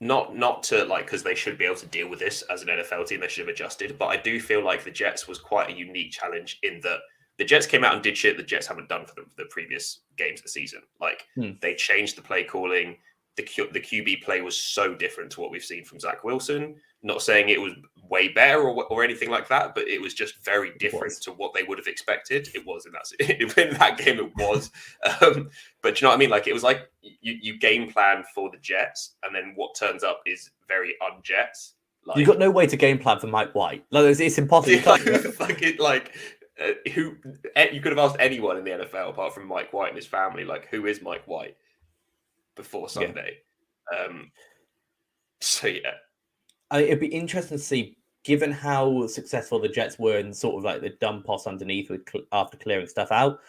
Speaker 2: not to, like, because they should be able to deal with this as an NFL team, they should have adjusted. But I do feel like the Jets was quite a unique challenge in that the Jets came out and did shit the Jets haven't done for the previous games of the season. Like, they changed the play calling. The QB play was so different to what we've seen from Zach Wilson. Not saying it was way better or anything like that, but it was just very different to what they would have expected. It was in that game. It was, but do you know what I mean? Like, it was like you game plan for the Jets, and then what turns up is very un-Jets. Like,
Speaker 1: you've got no way to game plan for Mike White. Like, it's impossible.
Speaker 2: who you could have asked anyone in the NFL apart from Mike White and his family, like, who is Mike White before Sunday? So yeah,
Speaker 1: it'd be interesting to see, given how successful the Jets were in sort of like the dump off underneath after clearing stuff out.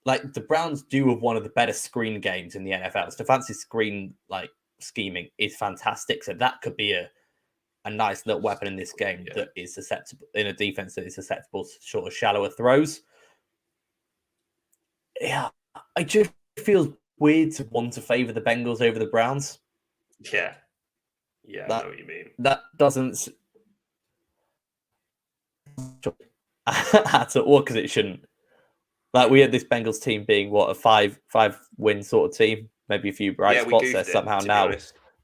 Speaker 1: Like the Browns do have one of the better screen games in the NFL. Stefanski's screen like scheming is fantastic, so that could be a nice little weapon in this game that is susceptible in a defense that is susceptible to sort of shallower throws. Yeah, I just feel weird to want to favor the Bengals over the Browns.
Speaker 2: Yeah, I know what you mean.
Speaker 1: That doesn't at all, because it shouldn't. Like, we had this Bengals team being what, a five win sort of team, maybe a few bright spots. They're somehow now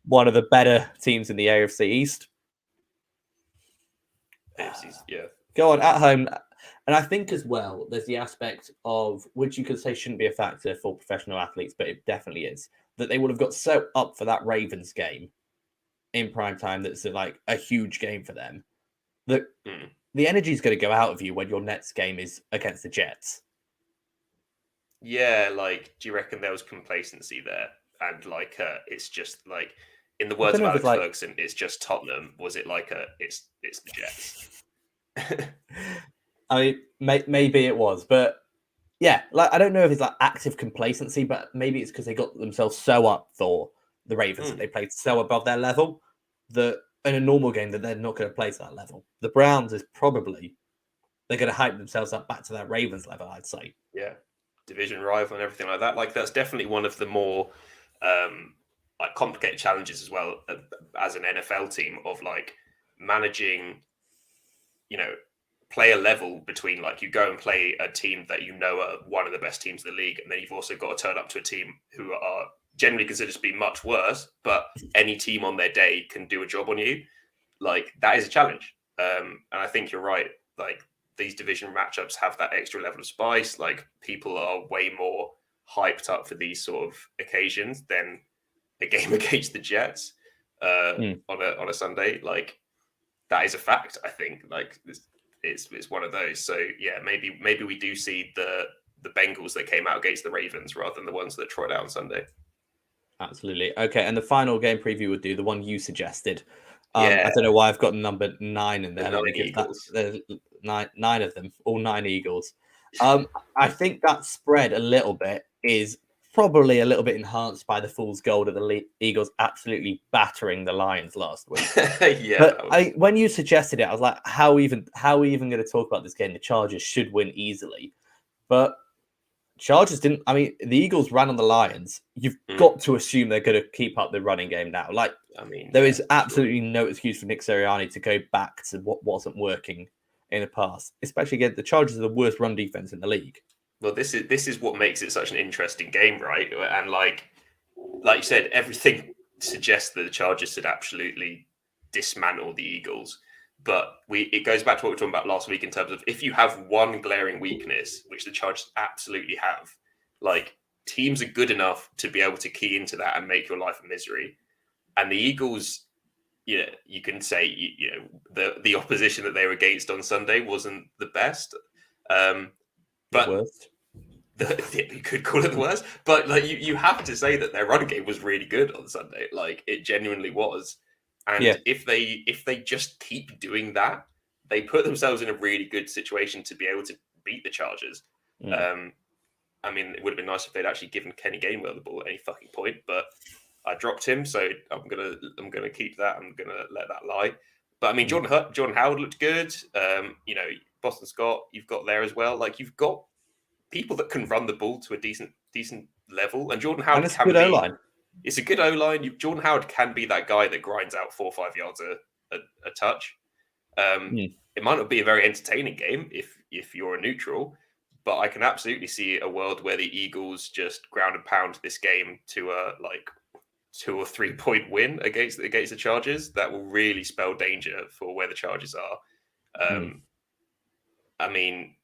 Speaker 1: one of the better teams in the AFC East.
Speaker 2: Yeah.
Speaker 1: Go on, at home. And I think as well, there's the aspect of, which you could say shouldn't be a factor for professional athletes, but it definitely is, that they would have got so up for that Ravens game in prime time that's like a huge game for them, that the energy is going to go out of you when your next game is against the Jets.
Speaker 2: Yeah, like, do you reckon there was complacency there? And like, it's just like, in the words of Alex Ferguson, it's just Tottenham. Was it like it's the Jets?
Speaker 1: I mean, maybe it was, but yeah, like, I don't know if it's like active complacency, but maybe it's because they got themselves so up for the Ravens that they played so above their level that in a normal game that they're not going to play to that level. The Browns is probably, they're going to hype themselves up back to that Ravens level, I'd say.
Speaker 2: Yeah, division rival and everything like that. Like, that's definitely one of the more like complicated challenges as well as an NFL team, of like managing, player level between, like, you go and play a team that are one of the best teams in the league, and then you've also got to turn up to a team who are generally considered to be much worse, but any team on their day can do a job on you. Like, that is a challenge. And I think you're right. Like, these division matchups have that extra level of spice. Like, people are way more hyped up for these sort of occasions than a game against the Jets on a Sunday. Like, that is a fact. I think, like, it's one of those. So yeah, maybe we do see the Bengals that came out against the Ravens rather than the ones that trotted out on Sunday.
Speaker 1: Absolutely. Okay, and the final game preview would do the one you suggested. I don't know why I've got number 9 in there. Let me give that nine of them, all 9 Eagles. I think that spread a little bit is probably a little bit enhanced by the fool's gold of the Eagles absolutely battering the Lions last week. But when you suggested it, I was like, how are we even going to talk about this game? The Chargers should win easily. But Chargers didn't. I mean, the Eagles ran on the Lions. You've got to assume they're going to keep up the running game now. Like, I mean, there is absolutely no excuse for Nick Sirianni to go back to what wasn't working in the past, especially again, the Chargers are the worst run defense in the league.
Speaker 2: Well, this is what makes it such an interesting game, right? And like you said, everything suggests that the Chargers should absolutely dismantle the Eagles. But it goes back to what we were talking about last week in terms of, if you have one glaring weakness, which the Chargers absolutely have, like, teams are good enough to be able to key into that and make your life a misery. And the Eagles, you can say, the opposition that they were against on Sunday wasn't the best. But
Speaker 1: worst.
Speaker 2: You could call it the worst, but like you have to say that their run game was really good on Sunday. Like, it genuinely was. And if they just keep doing that, they put themselves in a really good situation to be able to beat the Chargers. I mean, it would have been nice if they'd actually given Kenny Gainwell the ball at any fucking point, but I dropped him, so I'm gonna keep that. I'm gonna let that lie. But I mean, Jordan Howard looked good. Boston Scott, you've got there as well. Like, you've got people that can run the ball to a decent level, and Jordan Howard can be. O-line. It's a good O-line. Jordan Howard can be that guy that grinds out 4 or 5 yards a touch. It might not be a very entertaining game if you're a neutral, but I can absolutely see a world where the Eagles just ground and pound this game to a 2 or 3 point win against the Chargers. That will really spell danger for where the Chargers are. I mean,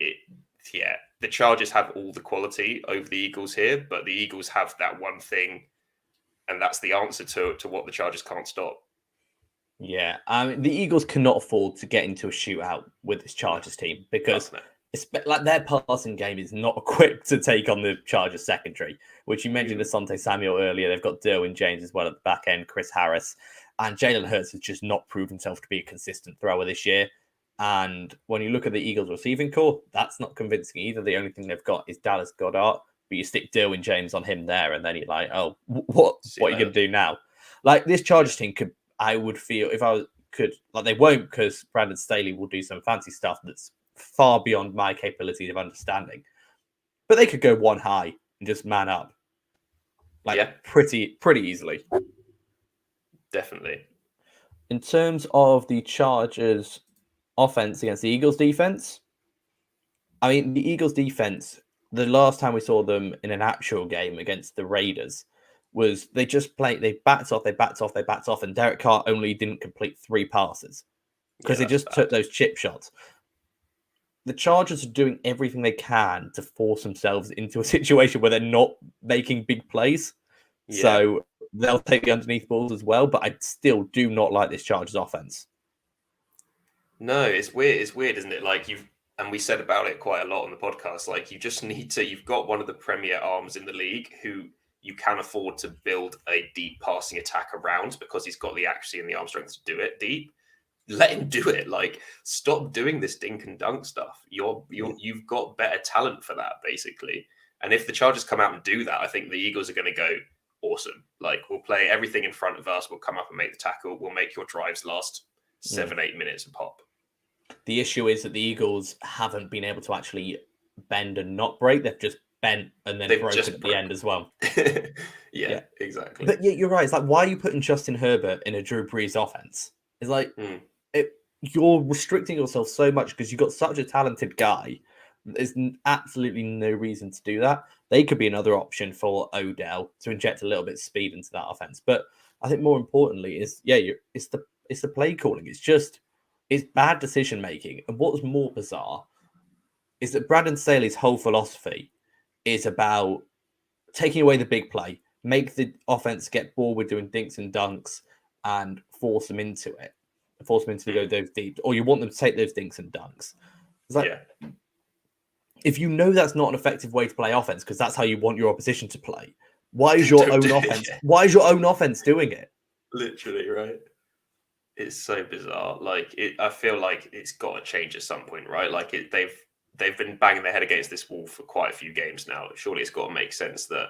Speaker 2: the Chargers have all the quality over the Eagles here, but the Eagles have that one thing, and that's the answer to what the Chargers can't stop.
Speaker 1: Yeah, I mean, the Eagles cannot afford to get into a shootout with this Chargers team, because like their passing game is not equipped to take on the Chargers secondary, which you mentioned Asante Samuel earlier. They've got Derwin James as well at the back end, Chris Harris, and Jalen Hurts has just not proved himself to be a consistent thrower this year. And when you look at the Eagles receiving core, that's not convincing either. The only thing they've got is Dallas Goedert, but you stick Derwin James on him there, and then you're like, oh, what are you going to do now? Like this Chargers team could, I would feel if I could, like they won't because Brandon Staley will do some fancy stuff that's far beyond my capability of understanding. But they could go one high and just man up. Like pretty easily.
Speaker 2: Definitely.
Speaker 1: In terms of the Chargers offense against the Eagles defense, I mean, the Eagles defense, the last time we saw them in an actual game against the Raiders was they just played, they backed off, and Derek Carr only didn't complete 3 passes because they just took those chip shots. The Chargers are doing everything they can to force themselves into a situation where they're not making big plays. Yeah. So they'll take the underneath balls as well, but I still do not like this Chargers offense.
Speaker 2: No, it's weird. It's weird, isn't it? Like and we said about it quite a lot on the podcast. Like you just need to, you've got one of the premier arms in the league who you can afford to build a deep passing attack around because he's got the accuracy and the arm strength to do it deep. Let him do it. Like, stop doing this dink and dunk stuff. You've got better talent for that, basically. And if the Chargers come out and do that, I think the Eagles are going to go, awesome. Like, we'll play everything in front of us. We'll come up and make the tackle. We'll make your drives last 7-8 minutes a pop.
Speaker 1: The issue is that the Eagles haven't been able to actually bend and not break. They've just bent and then broken at the end as well.
Speaker 2: yeah, exactly.
Speaker 1: But yeah, you're right. It's like, why are you putting Justin Herbert in a Drew Brees offense? It's like, you're restricting yourself so much because you've got such a talented guy. There's absolutely no reason to do that. They could be another option for Odell to inject a little bit of speed into that offense. But I think more importantly is, it's the play calling. It's bad decision making. And what's more bizarre is that Brandon Staley's whole philosophy is about taking away the big play, make the offense get bored with doing dinks and dunks, and force them into it. Force them into to go those deep. Or you want them to take those dinks and dunks. It's like, if you know that's not an effective way to play offense, because that's how you want your opposition to play, why is your own offense? Why is your own offense doing it?
Speaker 2: Literally, right? It's so bizarre. Like, I feel like it's got to change at some point, right? Like, they've been banging their head against this wall for quite a few games now. Surely it's got to make sense that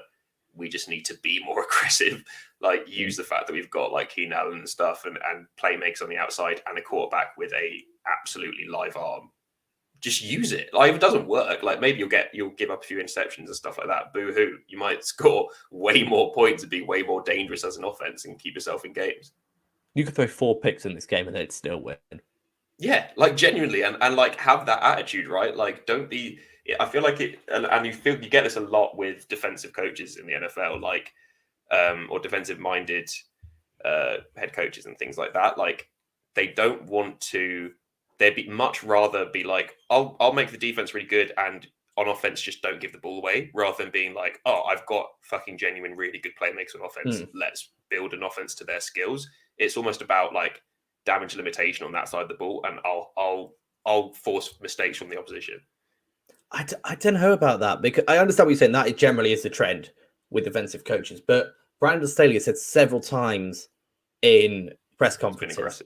Speaker 2: we just need to be more aggressive, like use the fact that we've got like Keenan Allen and stuff and playmakers on the outside and a quarterback with a absolutely live arm. Just use it. Like, if it doesn't work, like maybe you'll give up a few interceptions and stuff like that. Boo hoo. You might score way more points and be way more dangerous as an offense and keep yourself in games.
Speaker 1: You could throw 4 picks in this game and they'd still win.
Speaker 2: Yeah, like genuinely, and like have that attitude, right? Like, don't be. I feel like it, and you get this a lot with defensive coaches in the NFL, like, or defensive-minded head coaches and things like that. Like, they don't want to. They'd much rather be like, I'll make the defense really good, and on offense, just don't give the ball away, rather than being like, oh, I've got fucking genuine, really good playmakers on offense. Let's build an offense to their skills. It's almost about like damage limitation on that side of the ball, and I'll force mistakes from the opposition.
Speaker 1: I don't know about that, because I understand what you're saying. That generally is the trend with defensive coaches, but Brandon Staley has said several times in press conferences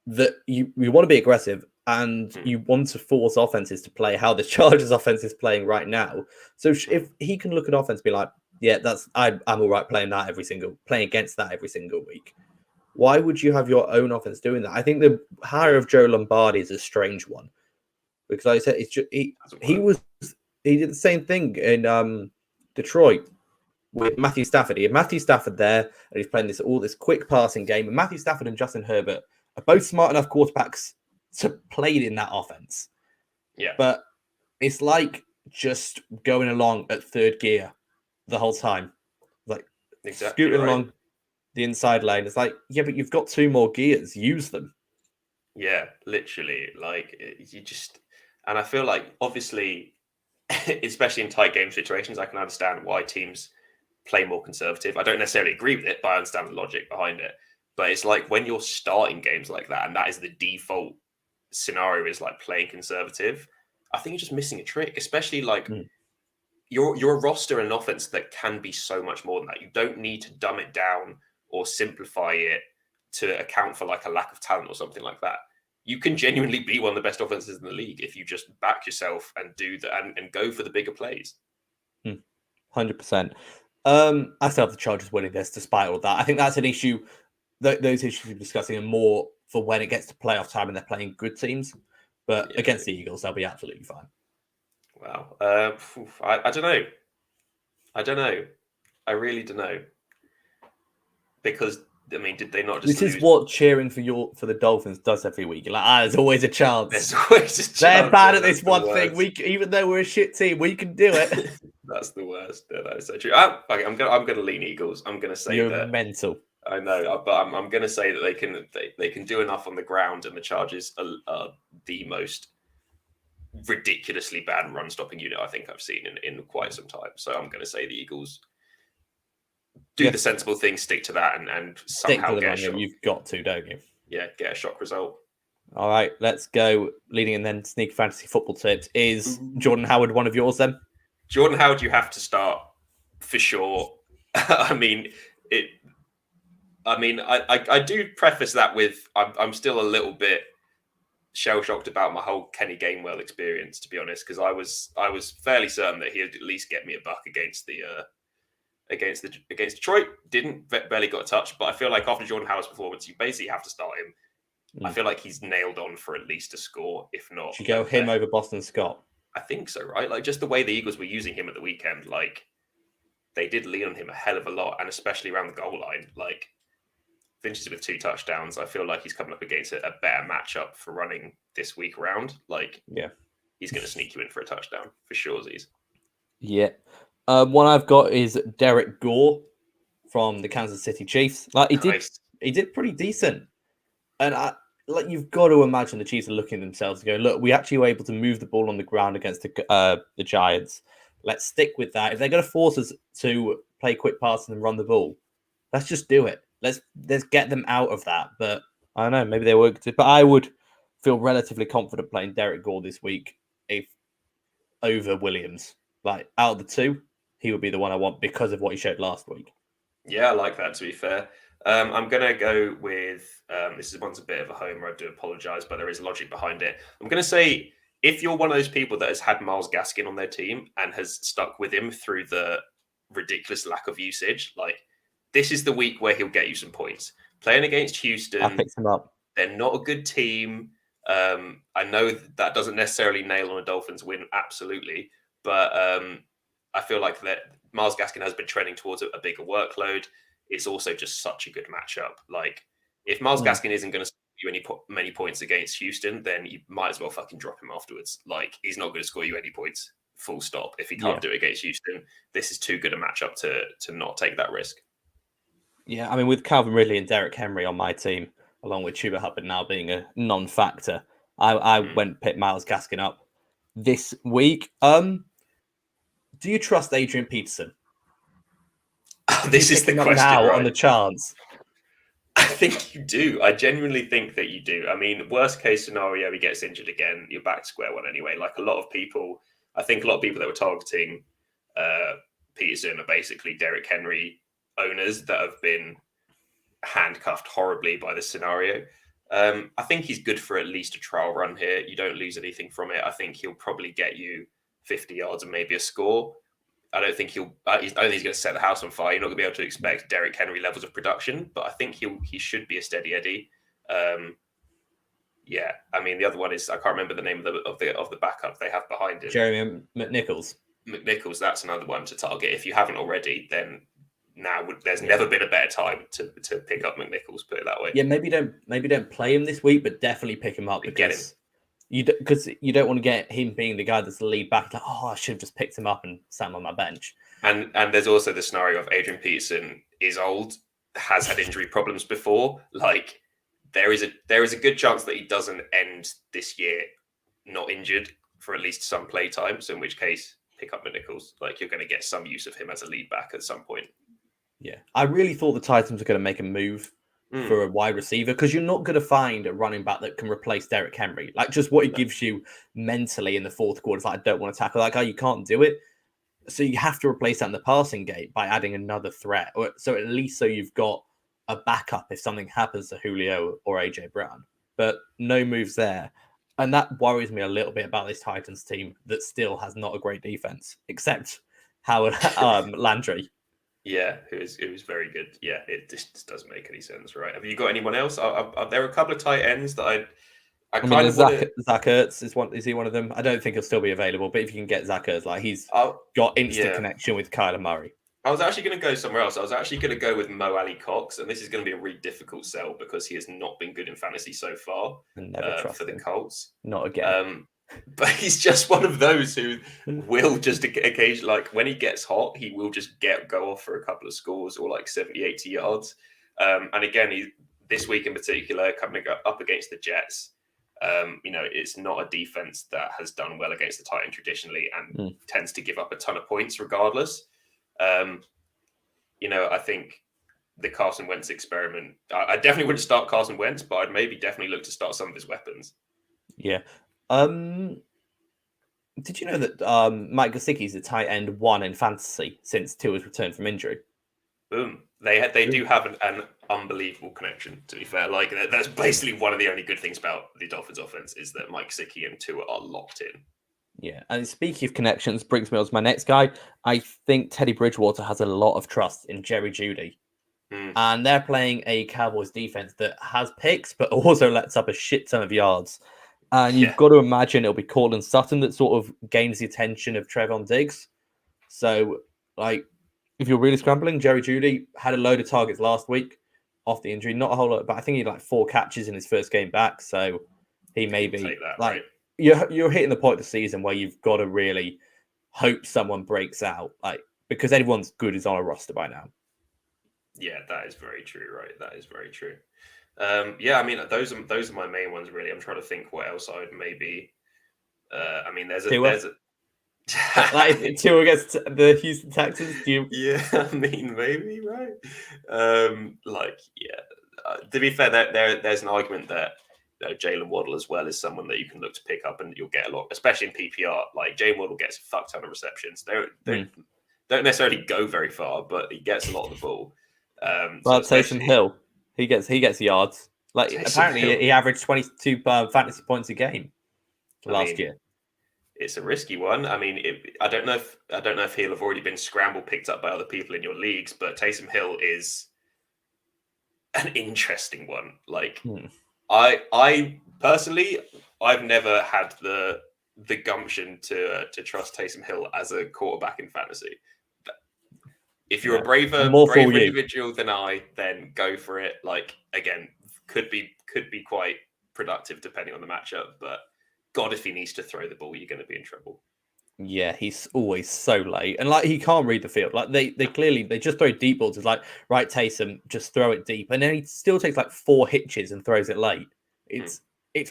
Speaker 1: that you want to be aggressive and you want to force offenses to play how the Chargers offense is playing right now. So if he can look at offense and be like, yeah, I'm all right playing against that every single week. Why would you have your own offense doing that? I think the hire of Joe Lombardi is a strange one. Because like I said, it's just, he did the same thing in Detroit with Matthew Stafford. He had Matthew Stafford there, and he's playing all this quick passing game. And Matthew Stafford and Justin Herbert are both smart enough quarterbacks to play in that offense.
Speaker 2: Yeah.
Speaker 1: But it's like just going along at third gear the whole time. Like scooting along the inside lane. It's like, yeah, but you've got 2 more gears. Use them.
Speaker 2: Yeah, literally. Like, you just... And I feel like, obviously, especially in tight game situations, I can understand why teams play more conservative. I don't necessarily agree with it, but I understand the logic behind it. But it's like when you're starting games like that, and that is the default scenario, is like playing conservative. I think you're just missing a trick, especially like
Speaker 1: Mm.
Speaker 2: you're a roster and an offense that can be so much more than that. You don't need to dumb it down or simplify it to account for like a lack of talent or something like that. You can genuinely be one of the best offenses in the league if you just back yourself and do that and go for the bigger plays.
Speaker 1: 100%. I still have the Chargers winning this despite all that. I think that's an issue. Those issues we're discussing are more for when it gets to playoff time and they're playing good teams. But against the Eagles, they'll be absolutely fine.
Speaker 2: Wow. I don't know. I don't know. I really don't know. Because I mean, did they not just?
Speaker 1: This is what cheering for the Dolphins does every week. You're like, there's always a chance.
Speaker 2: There's always a chance.
Speaker 1: They're bad at this one thing. Even though we're a shit team, we can do it.
Speaker 2: That's the worst. Yeah, that is so true. I'm gonna lean Eagles. I'm gonna say
Speaker 1: you're mental.
Speaker 2: I know, but I'm gonna say that they can do enough on the ground, and the Chargers are the most ridiculously bad run stopping unit I think I've seen in quite some time. So I'm gonna say the Eagles do the sensible thing, stick to that, and somehow get a shot.
Speaker 1: You've got to, don't you?
Speaker 2: Yeah, get a shock result.
Speaker 1: All right, let's go. Leading and then sneak fantasy football tips. Is Jordan Howard one of yours then?
Speaker 2: Jordan Howard, you have to start for sure. I mean, I do preface that with I'm still a little bit shell shocked about my whole Kenny Gainwell experience, to be honest, because I was fairly certain that he'd at least get me a buck against Detroit. Didn't, barely got a touch, but I feel like after Jordan Howard's performance, you basically have to start him. I feel like he's nailed on for at least a score, if not.
Speaker 1: Should you go him over Boston Scott?
Speaker 2: I think so, right? Like just the way the Eagles were using him at the weekend, like they did lean on him a hell of a lot, and especially around the goal line. Like finishes with 2 touchdowns. I feel like he's coming up against a better matchup for running this week round. Like, he's going to sneak you in for a touchdown for sure.
Speaker 1: Yeah. One I've got is Derek Gore from the Kansas City Chiefs. Like he did pretty decent, and you've got to imagine the Chiefs are looking at themselves and go, look, we actually were able to move the ball on the ground against the Giants. Let's stick with that. If they're going to force us to play quick passing and run the ball, let's just do it. Let's get them out of that. But I don't know, maybe they won't. But I would feel relatively confident playing Derek Gore this week over Williams. Like out of the two, he would be the one I want because of what he showed last week.
Speaker 2: Yeah, I like that, to be fair. I'm going to go with, this one's a bit of a homer, I do apologise, but there is logic behind it. I'm going to say, if you're one of those people that has had Myles Gaskin on their team and has stuck with him through the ridiculous lack of usage, like, this is the week where he'll get you some points. Playing against Houston,
Speaker 1: I picked him up.
Speaker 2: They're not a good team. I know that doesn't necessarily nail on a Dolphins win, absolutely, but I feel like that Myles Gaskin has been trending towards a bigger workload. It's also just such a good matchup. Like, if Myles Gaskin isn't going to score you many points against Houston, then you might as well fucking drop him afterwards. Like, he's not going to score you any points, full stop. If he can't do it against Houston, this is too good a matchup to not take that risk.
Speaker 1: Yeah, I mean, with Calvin Ridley and Derrick Henry on my team, along with Chuba Hubbard now being a non-factor, I went pick Myles Gaskin up this week. Do you trust Adrian Peterson?
Speaker 2: This is the question
Speaker 1: now
Speaker 2: right?
Speaker 1: On the chance.
Speaker 2: I think you do. I genuinely think that you do. I mean, worst case scenario, he gets injured again. You're back to square one anyway. Like I think a lot of people that were targeting Peterson are basically Derrick Henry owners that have been handcuffed horribly by this scenario. I think he's good for at least a trial run here. You don't lose anything from it. I think he'll probably get you 50 yards and maybe a score. I don't think he's going to set the house on fire. You're not going to be able to expect Derrick Henry levels of production, but I think he should be a steady Eddie. Yeah, I mean the other one is I can't remember the name of the backup they have behind him.
Speaker 1: Jeremy Mcnichols.
Speaker 2: Mcnichols, that's another one to target. If you haven't already, then now there's never been a better time to pick up Mcnichols. Put it that way.
Speaker 1: Yeah, maybe don't play him this week, but definitely pick him up because you don't want to get him being the guy that's the lead back. Like, I should have just picked him up and sat him on my bench.
Speaker 2: And there's also the scenario of Adrian Peterson is old, has had injury problems before. Like there is a good chance that he doesn't end this year not injured for at least some play time. So in which case, pick up Mcnichols. Like you're going to get some use of him as a lead back at some point.
Speaker 1: Yeah, I really thought the Titans were going to make a move for a wide receiver because you're not going to find a running back that can replace Derrick Henry. Like just what it gives you mentally in the fourth quarter is like, I don't want to tackle that guy. You can't do it. So you have to replace that in the passing game by adding another threat. So at least so you've got a backup if something happens to Julio or AJ Brown. But no moves there. And that worries me a little bit about this Titans team that still has not a great defense, except Howard Landry.
Speaker 2: Yeah, it was very good. Yeah, it just doesn't make any sense, right? Have you got anyone else? There are a couple of tight ends that I kind of
Speaker 1: Zach Ertz is he one of them? I don't think he'll still be available, but if you can get Zach Ertz, like he's got instant connection with Kyler Murray.
Speaker 2: I was actually going to go somewhere else. I was actually going to go with Mo Alley Cox, and this is going to be a really difficult sell because he has not been good in fantasy so far for the Colts.
Speaker 1: Not again.
Speaker 2: But he's just one of those who will just occasionally, like when he gets hot, he will just go off for a couple of scores or like 70, 80 yards. And again, this week in particular, coming up against the Jets, it's not a defense that has done well against the Titans traditionally and tends to give up a ton of points regardless. I think the Carson Wentz experiment, I definitely wouldn't start Carson Wentz, but I'd maybe definitely look to start some of his weapons.
Speaker 1: Yeah. Did you know that Mike Gesicki is the tight end 1 in fantasy since Tua's returned from injury?
Speaker 2: Boom. They do have an unbelievable connection, to be fair. Like, that's basically one of the only good things about the Dolphins offense is that Mike Gesicki and Tua are locked in.
Speaker 1: Yeah, and speaking of connections, brings me on to my next guy. I think Teddy Bridgewater has a lot of trust in Jerry Judy. And they're playing a Cowboys defense that has picks, but also lets up a shit ton of yards. And you've got to imagine it'll be Cortland Sutton that sort of gains the attention of Trevon Diggs. So, like, if you're really scrambling, Jerry Judy had a load of targets last week off the injury. Not a whole lot, but I think he had like 4 catches in his first game back. So he may be
Speaker 2: that,
Speaker 1: like,
Speaker 2: right?
Speaker 1: You're hitting the point of the season where you've got to really hope someone breaks out, like because everyone's good is on a roster by now.
Speaker 2: Yeah, that is very true, right? That is very true. I mean, those are my main ones, really. I'm trying to think what else I would maybe. I mean, there's a
Speaker 1: like if Tua against the Houston Texans.
Speaker 2: Yeah, I mean, maybe right. To be fair, there's an argument that Jalen Waddle as well is someone that you can look to pick up and you'll get a lot, especially in PPR. Like Jalen Waddle gets a fuck ton of receptions. They don't necessarily go very far, but he gets a lot of the ball.
Speaker 1: Taysom Hill, he gets yards. Like Taysom apparently Hill. He averaged 22 fantasy points a game last year.
Speaker 2: It's a risky one. I mean, I don't know if he'll have already been picked up by other people in your leagues, but Taysom Hill is an interesting one. Like I personally, I've never had the gumption to trust Taysom Hill as a quarterback in fantasy. If you're a braver individual than I, then go for it. Like again, could be quite productive depending on the matchup. But God, if he needs to throw the ball, you're going to be in trouble.
Speaker 1: Yeah, he's always so late, and like he can't read the field. Like they just throw deep balls. It's like, right, Taysom, just throw it deep, and then he still takes like 4 hitches and throws it late. It's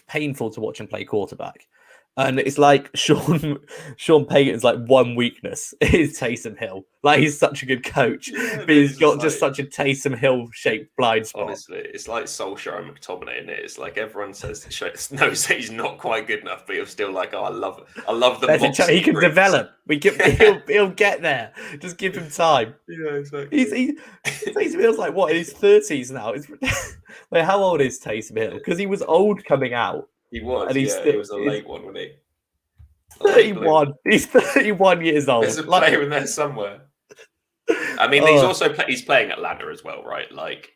Speaker 1: painful to watch him play quarterback. And it's like Sean Payton's like one weakness is Taysom Hill. Like he's such a good coach, but he's got just such a Taysom Hill shaped blind spot.
Speaker 2: Honestly, it's like Solskjaer and McTominay, isn't it? It's like everyone knows he's not quite good enough, but you're still like, oh, I love the.
Speaker 1: He can develop. He'll get there. Just give him time.
Speaker 2: Yeah, exactly.
Speaker 1: Taysom Hill's like what in his 30s now. Wait, how old is Taysom Hill? Because he was old coming out.
Speaker 2: He was, he was a late one, wasn't he?
Speaker 1: 31. He's 31 years old.
Speaker 2: There's a player in there somewhere. I mean, he's playing Atlanta as well, right? Like,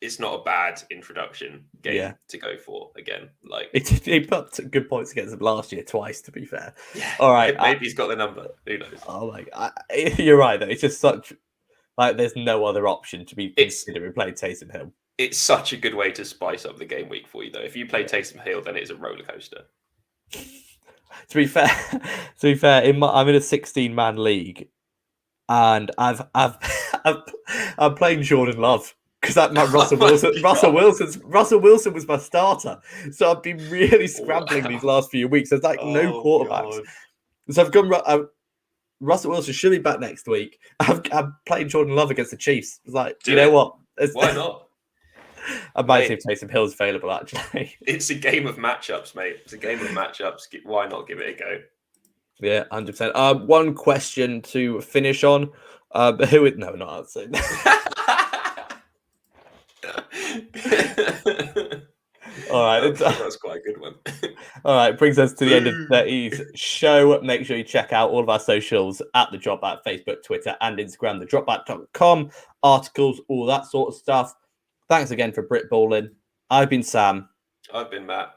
Speaker 2: it's not a bad introduction game to go for again. Like,
Speaker 1: he put good points against them last year twice, to be fair.
Speaker 2: Yeah,
Speaker 1: all right.
Speaker 2: Maybe he's got the number. Who knows?
Speaker 1: Oh my! You're right though. It's just such like there's no other option to be considering playing Taysom Hill.
Speaker 2: It's such a good way to spice up the game week for you, though. If you play Taysom Hill, then it's a roller coaster.
Speaker 1: To be fair, I'm in a 16-man league, and I'm playing Jordan Love because Russell Wilson. Russell Wilson was my starter, so I've been really scrambling these last few weeks. There's like no quarterbacks, God. So I've gone. Russell Wilson should be back next week. I'm playing Jordan Love against the Chiefs. It's like, you know what?
Speaker 2: Why not?
Speaker 1: I might see if Taysom Hill's available, actually.
Speaker 2: It's a game of matchups, mate. It's a game of matchups. Why not give it a go?
Speaker 1: Yeah, 100%. One question to finish on. Who is... No, not answering. All right.
Speaker 2: That's quite a good one.
Speaker 1: All right. Brings us to the end of today's show. Make sure you check out all of our socials at The Dropback, Facebook, Twitter, and Instagram, thedropback.com, articles, all that sort of stuff. Thanks again for Brit Balling. I've been Sam.
Speaker 2: I've been Matt.